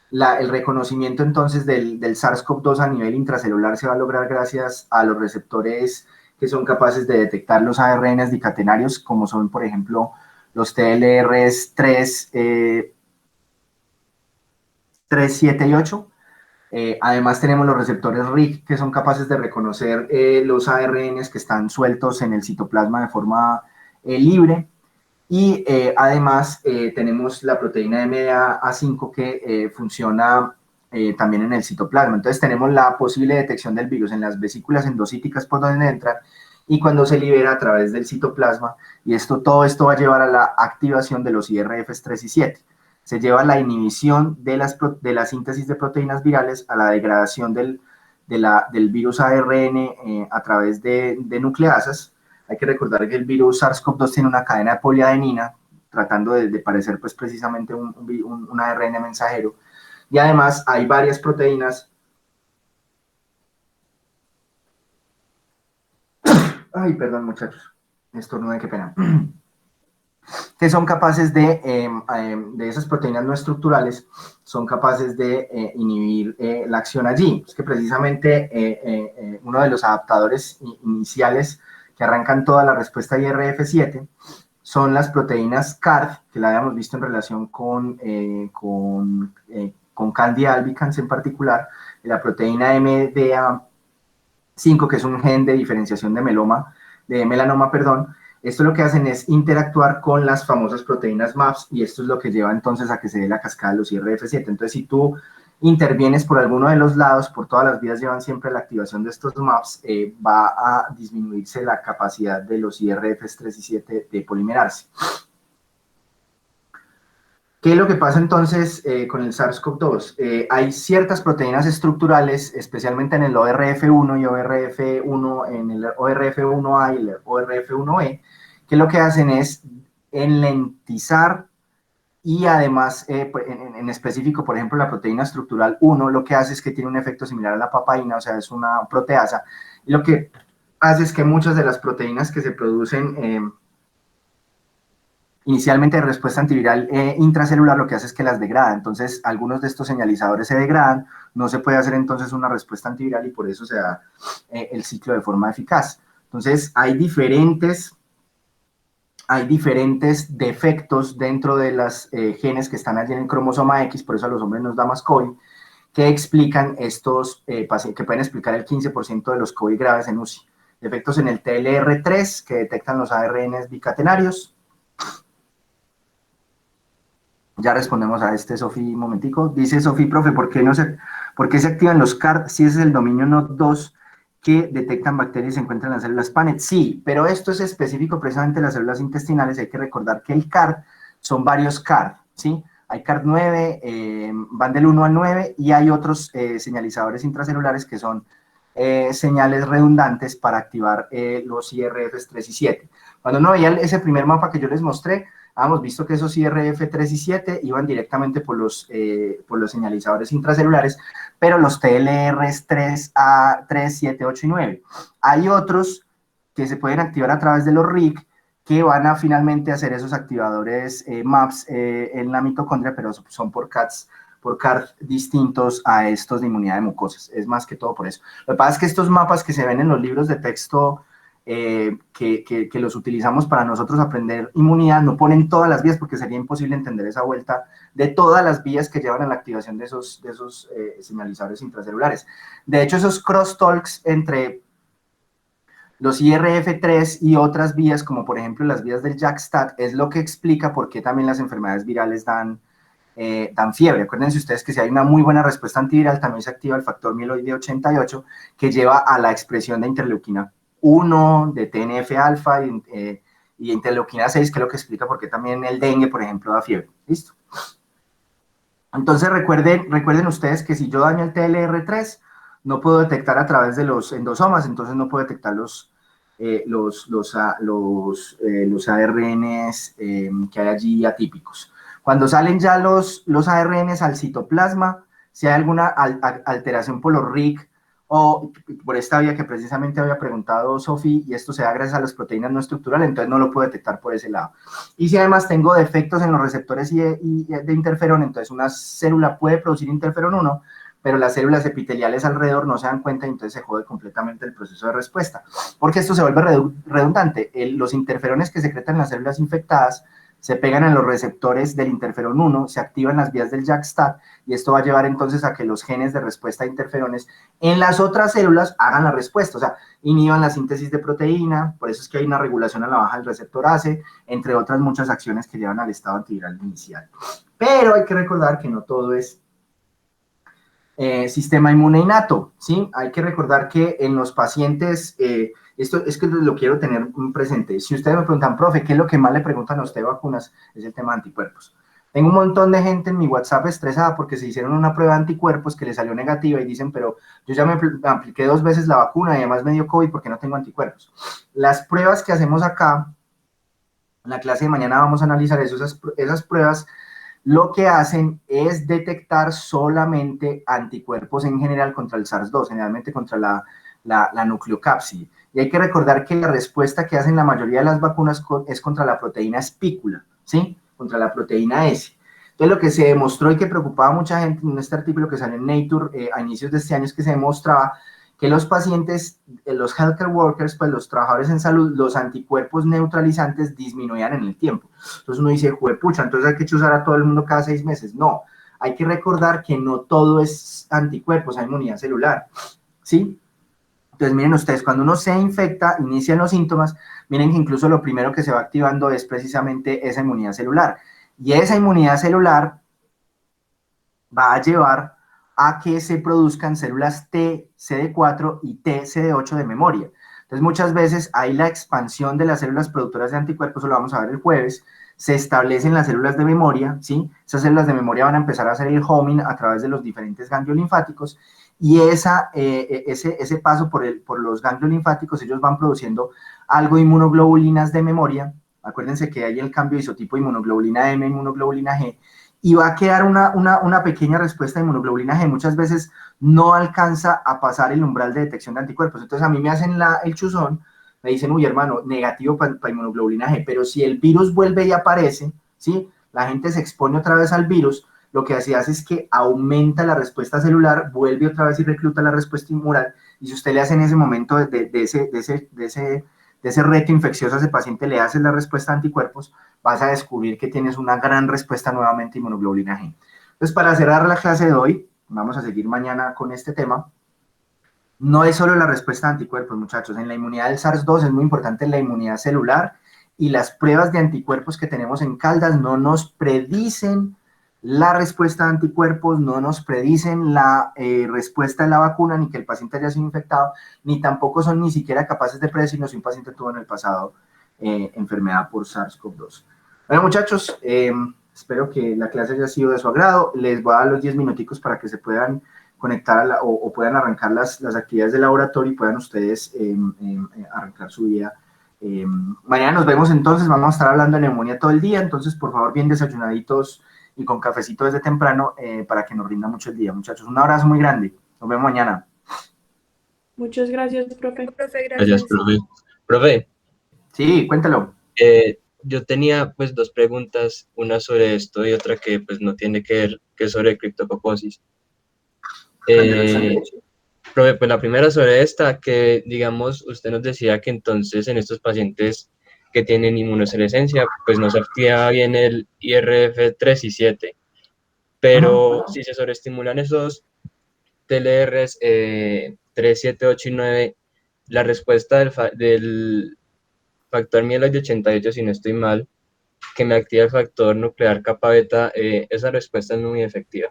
El reconocimiento entonces del SARS-CoV-2 a nivel intracelular se va a lograr gracias a los receptores que son capaces de detectar los ARNs dicatenarios, como son, por ejemplo, los TLRs 3, 7 y 8. Además tenemos los receptores RIG, que son capaces de reconocer los ARNs que están sueltos en el citoplasma de forma libre. Y además tenemos la proteína MDA5 que funciona también en el citoplasma. Entonces tenemos la posible detección del virus en las vesículas endocíticas por donde entra y cuando se libera a través del citoplasma. Y todo esto va a llevar a la activación de los IRFs 3 y 7. Se lleva a la inhibición de la síntesis de proteínas virales, a la degradación del virus ARN a través de nucleasas. Hay que recordar que el virus SARS-CoV-2 tiene una cadena de poliadenina, tratando de parecer pues, precisamente un ARN mensajero. Y además hay varias proteínas. Ay, perdón, muchachos. Estornudé, qué pena. Que son capaces de esas proteínas no estructurales, son capaces de inhibir la acción allí. Es que precisamente uno de los adaptadores iniciales que arrancan toda la respuesta IRF7 son las proteínas CARD, que la habíamos visto en relación con Candia albicans en particular, y la proteína MDA5, que es un gen de diferenciación de melanoma, perdón. Esto lo que hacen es interactuar con las famosas proteínas MAPS y esto es lo que lleva entonces a que se dé la cascada de los IRF7. Entonces, si tú intervienes por alguno de los lados, por todas las vías llevan siempre la activación de estos MAPS, va a disminuirse la capacidad de los IRFs 3 y 7 de polimerarse. ¿Qué es lo que pasa entonces con el SARS-CoV-2? Hay ciertas proteínas estructurales, especialmente en el ORF1 y ORF1, en el ORF1A y el ORF1E, que lo que hacen es enlentizar y además, en específico, por ejemplo, la proteína estructural 1, lo que hace es que tiene un efecto similar a la papaína, o sea, es una proteasa, y lo que hace es que muchas de las proteínas que se producen inicialmente de respuesta antiviral intracelular, lo que hace es que las degrada. Entonces, algunos de estos señalizadores se degradan, no se puede hacer entonces una respuesta antiviral y por eso se da el ciclo de forma eficaz. Entonces, hay diferentes defectos dentro de las genes que están allí en el cromosoma X, por eso a los hombres nos da más COVID, que explican estos, que pueden explicar el 15% de los COVID graves en UCI. Defectos en el TLR3, que detectan los ARNs bicatenarios. Ya respondemos a este, Sofi, un momentico. Dice Sofi, profe, ¿por qué se activan los CAR si ese es el dominio NOD2 que detectan bacterias y se encuentran en las células PANET? Sí, pero esto es específico precisamente en las células intestinales. Hay que recordar que el CAR son varios CAR, ¿sí? Hay CAR9, van del 1 al 9, y hay otros señalizadores intracelulares que son señales redundantes para activar los IRFs 3 y 7. Cuando uno veía ese primer mapa que yo les mostré, hemos visto que esos IRF 3 y 7 iban directamente por los señalizadores intracelulares, pero los TLRs 3, 7, 8 y 9. Hay otros que se pueden activar a través de los RIG, que van a finalmente hacer esos activadores MAPS en la mitocondria, pero son por CAR distintos a estos de inmunidad de mucosas. Es más que todo por eso. Lo que pasa es que estos mapas que se ven en los libros de texto que los utilizamos para nosotros aprender inmunidad, no ponen todas las vías porque sería imposible entender esa vuelta de todas las vías que llevan a la activación de esos señalizadores intracelulares. De hecho, esos crosstalks entre los IRF3 y otras vías, como por ejemplo las vías del JAK-STAT, es lo que explica por qué también las enfermedades virales dan fiebre. Acuérdense ustedes que si hay una muy buena respuesta antiviral, también se activa el factor mieloide 88, que lleva a la expresión de interleuquina 1, de TNF-alfa y interleuquina 6, que es lo que explica por qué también el dengue, por ejemplo, da fiebre. ¿Listo? Entonces recuerden ustedes que si yo daño el TLR3, no puedo detectar a través de los endosomas, entonces no puedo detectar los ARNs que hay allí atípicos. Cuando salen ya los ARNs al citoplasma, si hay alguna alteración por los RIG o por esta vía que precisamente había preguntado Sofi, y esto se da gracias a las proteínas no estructurales, entonces no lo puedo detectar por ese lado. Y si además tengo defectos en los receptores de interferón, entonces una célula puede producir interferón 1, pero las células epiteliales alrededor no se dan cuenta y entonces se jode completamente el proceso de respuesta. Porque esto se vuelve redundante. Los interferones que secretan las células infectadas se pegan en los receptores del interferón 1, se activan las vías del JAK-STAT, y esto va a llevar entonces a que los genes de respuesta a interferones en las otras células hagan la respuesta, o sea, inhiban la síntesis de proteína, por eso es que hay una regulación a la baja del receptor ACE, entre otras muchas acciones que llevan al estado antiviral inicial. Pero hay que recordar que no todo es sistema inmune innato, ¿sí? Hay que recordar que en los pacientes, esto es que lo quiero tener presente. Si ustedes me preguntan, profe, ¿qué es lo que más le preguntan a usted de vacunas? Es el tema de anticuerpos. Tengo un montón de gente en mi WhatsApp estresada porque se hicieron una prueba de anticuerpos que le salió negativa y dicen, pero yo ya me apliqué 2 veces la vacuna y además me dio COVID porque no tengo anticuerpos. Las pruebas que hacemos acá, en la clase de mañana vamos a analizar esas pruebas. Lo que hacen es detectar solamente anticuerpos en general contra el SARS-2, generalmente contra la nucleocápside. Y hay que recordar que la respuesta que hacen la mayoría de las vacunas es contra la proteína espícula, ¿sí? Contra la proteína S. Entonces, lo que se demostró y que preocupaba a mucha gente en este artículo que salió en Nature a inicios de este año es que se demostraba que los pacientes, los healthcare workers, pues los trabajadores en salud, los anticuerpos neutralizantes disminuían en el tiempo. Entonces uno dice, juepucha, entonces hay que chuzar a todo el mundo cada 6 meses. No, hay que recordar que no todo es anticuerpos, hay inmunidad celular, ¿sí? Entonces miren ustedes, cuando uno se infecta, inician los síntomas, miren que incluso lo primero que se va activando es precisamente esa inmunidad celular. Y esa inmunidad celular va a llevar a que se produzcan células T, CD4 y T, CD8 de memoria. Entonces, muchas veces hay la expansión de las células productoras de anticuerpos, eso lo vamos a ver el jueves, se establecen las células de memoria, ¿sí? Esas células de memoria van a empezar a hacer el homing a través de los diferentes ganglios linfáticos, y ese paso por los ganglios linfáticos, ellos van produciendo algo de inmunoglobulinas de memoria. Acuérdense que hay el cambio de isotipo de inmunoglobulina M, inmunoglobulina G, y va a quedar una pequeña respuesta de inmunoglobulina G. Muchas veces no alcanza a pasar el umbral de detección de anticuerpos. Entonces a mí me hacen el chuzón, me dicen, uy, hermano, negativo para inmunoglobulina G, pero si el virus vuelve y aparece, ¿sí? La gente se expone otra vez al virus, lo que hace es que aumenta la respuesta celular, vuelve otra vez y recluta la respuesta inmunal, y si usted le hace en ese momento de ese reto infeccioso a ese paciente, le hace la respuesta a anticuerpos, vas a descubrir que tienes una gran respuesta nuevamente a inmunoglobulina G. Entonces, para cerrar la clase de hoy, vamos a seguir mañana con este tema. No es solo la respuesta a anticuerpos, muchachos. En la inmunidad del SARS-2 es muy importante la inmunidad celular, y las pruebas de anticuerpos que tenemos en Caldas no nos predicen la respuesta a anticuerpos, no nos predicen la respuesta de la vacuna, ni que el paciente haya sido infectado, ni tampoco son ni siquiera capaces de predecirnos si un paciente tuvo en el pasado enfermedad por SARS-CoV-2. Bueno, muchachos, espero que la clase haya sido de su agrado. Les voy a dar los 10 minuticos para que se puedan conectar o puedan arrancar las actividades de laboratorio y puedan ustedes arrancar su día. Mañana nos vemos entonces, vamos a estar hablando de neumonía todo el día, entonces por favor bien desayunaditos y con cafecito desde temprano para que nos rinda mucho el día, muchachos. Un abrazo muy grande, nos vemos mañana. Muchas gracias, profe. Gracias, profe. Profe, Sí, cuéntalo. yo tenía pues dos preguntas, una sobre esto y otra que pues no tiene que ver, que es sobre criptococosis. Profe, pues la primera sobre esta, que digamos, usted nos decía que entonces en estos pacientes que tienen inmunosenescencia, pues no se activa bien el IRF3 y 7, pero si se sobreestimulan esos TLRs 3, 7, 8 y 9, la respuesta del factor mieloide 88, si no estoy mal, que me activa el factor nuclear kappa beta, esa respuesta es muy efectiva.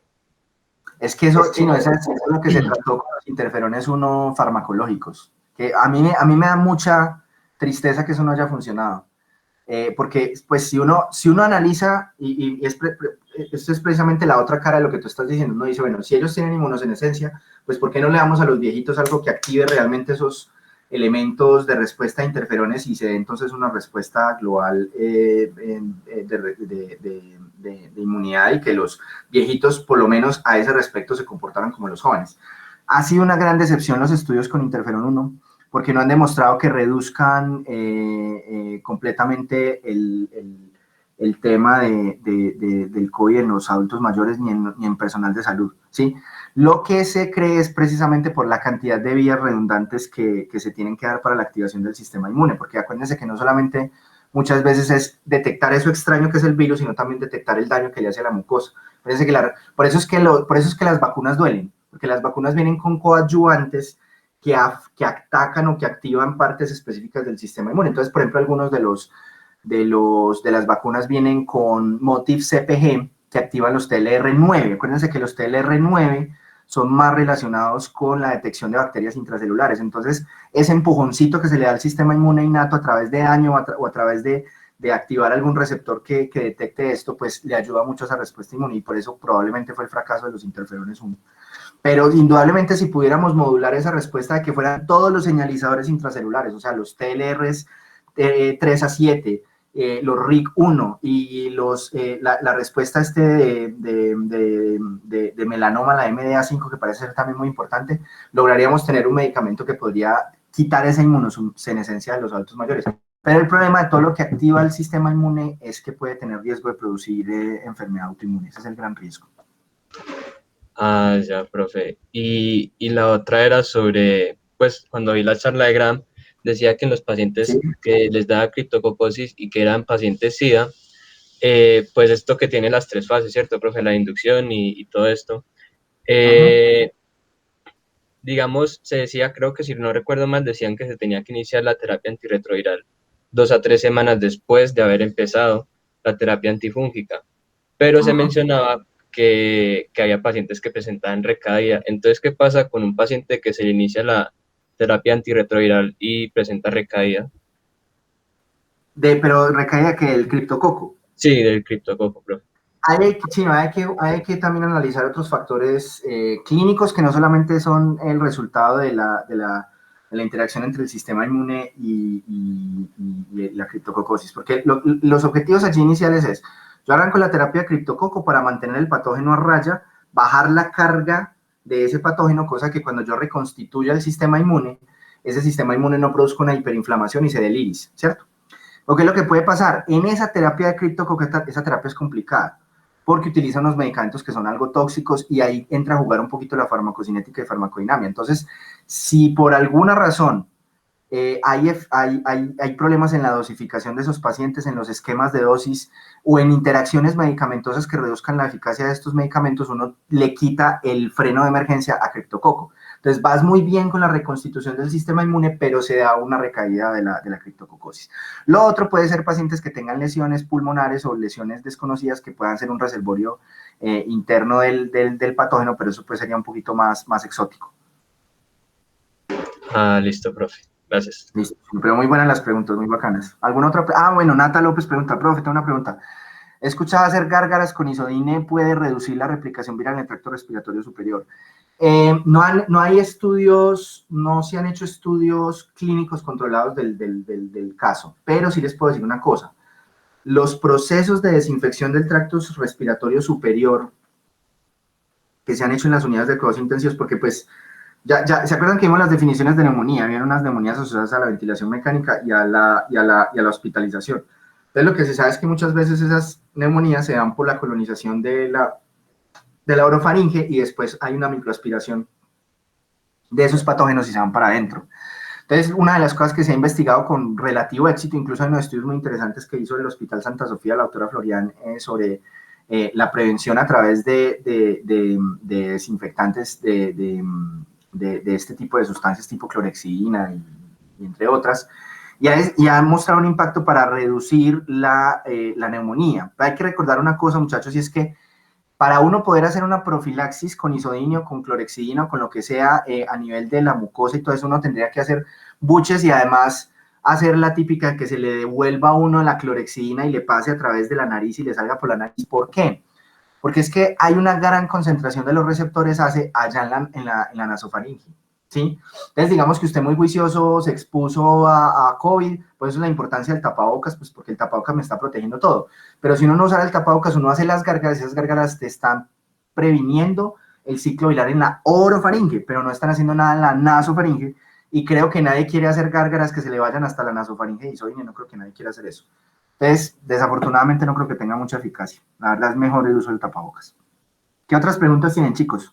Es que eso, Chino, eso es lo que se trató con los interferones 1 farmacológicos, que a mí me da mucha tristeza que eso no haya funcionado, porque pues si uno analiza, esto es precisamente la otra cara de lo que tú estás diciendo, uno dice, bueno, si ellos tienen inmunosenescencia, pues ¿por qué no le damos a los viejitos algo que active realmente esos elementos de respuesta a interferones y se dé entonces una respuesta global de inmunidad, y que los viejitos por lo menos a ese respecto se comportaran como los jóvenes? Ha sido una gran decepción los estudios con interferón 1, porque no han demostrado que reduzcan completamente el tema del COVID en los adultos mayores ni en personal de salud, ¿sí? Lo que se cree es precisamente por la cantidad de vías redundantes que se tienen que dar para la activación del sistema inmune, porque acuérdense que no solamente muchas veces es detectar eso extraño que es el virus, sino también detectar el daño que le hace a la mucosa. Por eso es que las vacunas duelen, porque las vacunas vienen con coadyuvantes que atacan o que activan partes específicas del sistema inmune. Entonces, por ejemplo, algunos de las vacunas vienen con Motif CpG, que activan los TLR9. Acuérdense que los TLR9 son más relacionados con la detección de bacterias intracelulares. Entonces, ese empujoncito que se le da al sistema inmune innato a través de daño o a través de activar algún receptor que detecte esto, pues le ayuda mucho a esa respuesta inmune, y por eso probablemente fue el fracaso de los interferones 1. Pero indudablemente si pudiéramos modular esa respuesta de que fueran todos los señalizadores intracelulares, o sea, los TLRs 3 a 7, los RIC1 y la respuesta de melanoma, la MDA5, que parece ser también muy importante, lograríamos tener un medicamento que podría quitar esa inmunosenescencia de los adultos mayores. Pero el problema de todo lo que activa el sistema inmune es que puede tener riesgo de producir enfermedad autoinmune. Ese es el gran riesgo. Ah, ya, profe. Y la otra era sobre, pues cuando vi la charla de Graham, decía que en los pacientes que les daba criptococosis y que eran pacientes SIDA, pues esto que tiene las tres fases, ¿cierto, profe? La inducción y todo esto. Digamos, se decía, creo que si no recuerdo mal, decían que se tenía que iniciar la terapia antirretroviral 2 a 3 semanas después de haber empezado la terapia antifúngica. Pero se mencionaba que había pacientes que presentaban recaída. Entonces, ¿qué pasa con un paciente que se le inicia la terapia antirretroviral y presenta recaída? Pero recaída que el criptococo. Sí, del criptococo, profe. Hay que también analizar otros factores clínicos que no solamente son el resultado de la interacción entre el sistema inmune y la criptococosis, porque los objetivos allí iniciales es: yo arranco la terapia de criptococo para mantener el patógeno a raya, bajar la carga de ese patógeno, cosa que cuando yo reconstituya el sistema inmune, ese sistema inmune no produzca una hiperinflamación y se dé el iris, ¿cierto? ¿O qué es lo que puede pasar? En esa terapia de criptococa, esa terapia es complicada, porque utiliza unos medicamentos que son algo tóxicos y ahí entra a jugar un poquito la farmacocinética y farmacodinamia. Entonces, si por alguna razón hay problemas en la dosificación de esos pacientes, en los esquemas de dosis o en interacciones medicamentosas que reduzcan la eficacia de estos medicamentos, uno le quita el freno de emergencia a criptococo. Entonces vas muy bien con la reconstitución del sistema inmune, pero se da una recaída de la criptococosis. Lo otro puede ser pacientes que tengan lesiones pulmonares o lesiones desconocidas que puedan ser un reservorio interno del patógeno, pero eso pues sería un poquito más exótico. Ah, listo, profe. Gracias. Listo, pero muy buenas las preguntas, muy bacanas. ¿Alguna otra? Bueno, Nata López pregunta, profe, tengo una pregunta. He escuchado hacer gárgaras con isodine puede reducir la replicación viral en el tracto respiratorio superior. No hay estudios, no se han hecho estudios clínicos controlados del caso, pero sí les puedo decir una cosa. Los procesos de desinfección del tracto respiratorio superior que se han hecho en las unidades de cuidados intensivos, porque pues ya, ¿se acuerdan que vimos las definiciones de neumonía? Habían unas neumonías asociadas a la ventilación mecánica y a la hospitalización. Entonces, lo que se sabe es que muchas veces esas neumonías se dan por la colonización de la orofaringe y después hay una microaspiración de esos patógenos y se van para adentro. Entonces, una de las cosas que se ha investigado con relativo éxito, incluso hay unos estudios muy interesantes que hizo el Hospital Santa Sofía, la doctora Florian, sobre la prevención a través de desinfectantes de este tipo de sustancias tipo clorexidina y entre otras, y ha mostrado un impacto para reducir la neumonía. Hay que recordar una cosa, muchachos, y es que para uno poder hacer una profilaxis con isodinio, con clorexidina, con lo que sea a nivel de la mucosa y todo eso, uno tendría que hacer buches y además hacer la típica que se le devuelva a uno la clorexidina y le pase a través de la nariz y le salga por la nariz. ¿Por qué? Porque es que hay una gran concentración de los receptores allá en la nasofaringe, ¿sí? Entonces, digamos que usted muy juicioso se expuso a COVID, pues eso es la importancia del tapabocas, pues porque el tapabocas me está protegiendo todo. Pero si uno no usa el tapabocas, uno hace las gárgaras, esas gárgaras te están previniendo el ciclo viral en la orofaringe, pero no están haciendo nada en la nasofaringe, y creo que nadie quiere hacer gárgaras que se le vayan hasta la nasofaringe y isodine, no creo que nadie quiera hacer eso. Entonces, desafortunadamente no creo que tenga mucha eficacia. La verdad es mejor el uso del tapabocas. ¿Qué otras preguntas tienen, chicos?